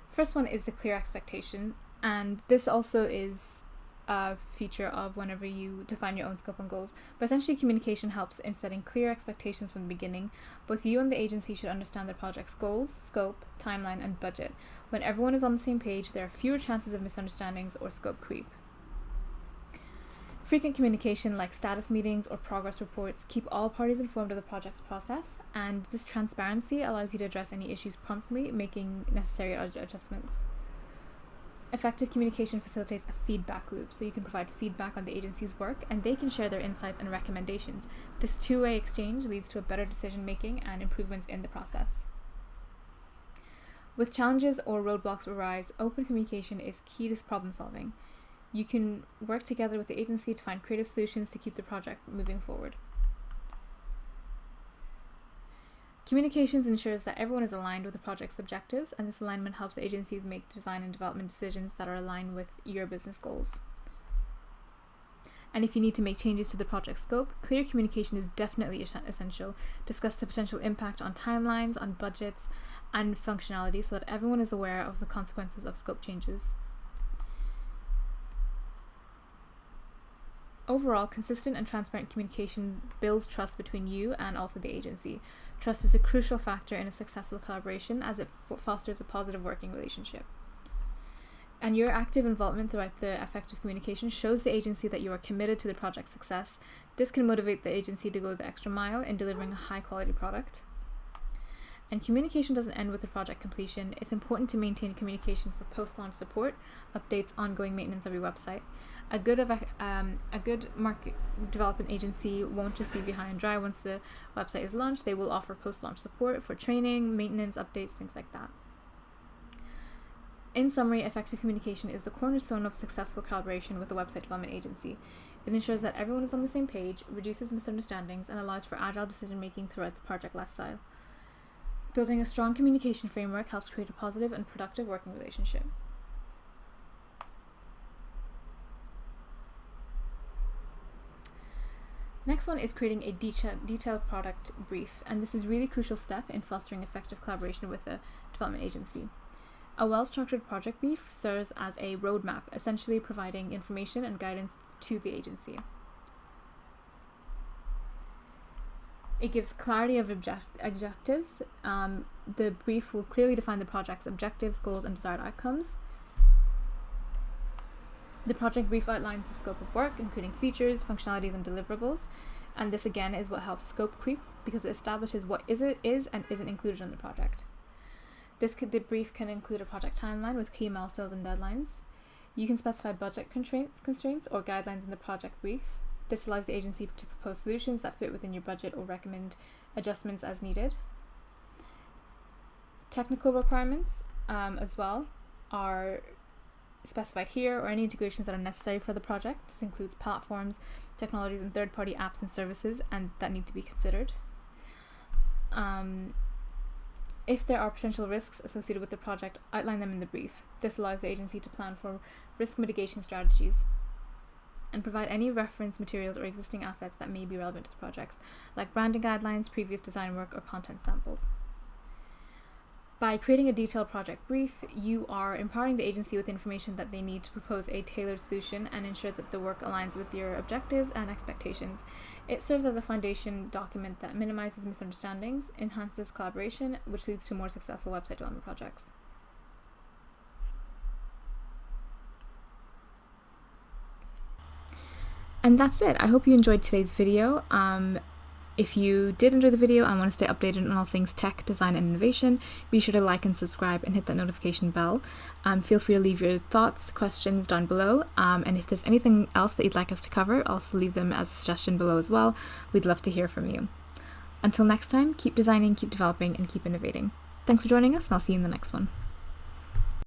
First one is the clear expectation, and this also is a feature of whenever you define your own scope and goals. But essentially, communication helps in setting clear expectations from the beginning. Both you and the agency should understand the project's goals, scope, timeline, and budget. When everyone is on the same page, there are fewer chances of misunderstandings or scope creep. Frequent communication like status meetings or progress reports keep all parties informed of the project's process, and this transparency allows you to address any issues promptly, making necessary adjustments. Effective communication facilitates a feedback loop, so you can provide feedback on the agency's work and they can share their insights and recommendations. This two-way exchange leads to a better decision making and improvements in the process. With challenges or roadblocks arise, open communication is key to problem solving. You can work together with the agency to find creative solutions to keep the project moving forward. Communications ensures that everyone is aligned with the project's objectives, and this alignment helps agencies make design and development decisions that are aligned with your business goals. And if you need to make changes to the project scope, clear communication is definitely essential. Discuss the potential impact on timelines, on budgets, and functionality so that everyone is aware of the consequences of scope changes. Overall, consistent and transparent communication builds trust between you and also the agency. Trust is a crucial factor in a successful collaboration as it fosters a positive working relationship. And your active involvement throughout the effective communication shows the agency that you are committed to the project's success. This can motivate the agency to go the extra mile in delivering a high-quality product. And communication doesn't end with the project completion. It's important to maintain communication for post-launch support, updates, ongoing maintenance of your website. A good market development agency won't just leave you high and dry once the website is launched. They will offer post-launch support for training, maintenance, updates, things like that. In summary, effective communication is the cornerstone of successful collaboration with a website development agency. It ensures that everyone is on the same page, reduces misunderstandings, and allows for agile decision-making throughout the project lifecycle. Building a strong communication framework helps create a positive and productive working relationship. Next one is creating a detailed product brief, and this is a really crucial step in fostering effective collaboration with a development agency. A well-structured project brief serves as a roadmap, essentially providing information and guidance to the agency. It gives clarity of objectives. The brief will clearly define the project's objectives, goals, and desired outcomes. The project brief outlines the scope of work, including features, functionalities, and deliverables. And this again is what helps scope creep, because it establishes what is and isn't included in the project. The brief can include a project timeline with key milestones and deadlines. You can specify budget constraints or guidelines in the project brief. This allows the agency to propose solutions that fit within your budget or recommend adjustments as needed. Technical requirements as well are specified here, or any integrations that are necessary for the project. This includes platforms, technologies, and third-party apps and services, and that need to be considered. If there are potential risks associated with the project, outline them in the brief. This allows the agency to plan for risk mitigation strategies and provide any reference materials or existing assets that may be relevant to the projects, like branding guidelines, previous design work, or content samples. By creating a detailed project brief, you are empowering the agency with information that they need to propose a tailored solution and ensure that the work aligns with your objectives and expectations. It serves as a foundation document that minimizes misunderstandings, enhances collaboration, which leads to more successful website development projects. And that's it. I hope you enjoyed today's video. If you did enjoy the video and want to stay updated on all things tech, design, and innovation, be sure to like and subscribe and hit that notification bell. Feel free to leave your thoughts, questions down below. And if there's anything else that you'd like us to cover, also leave them as a suggestion below as well. We'd love to hear from you. Until next time, keep designing, keep developing, and keep innovating. Thanks for joining us, and I'll see you in the next one.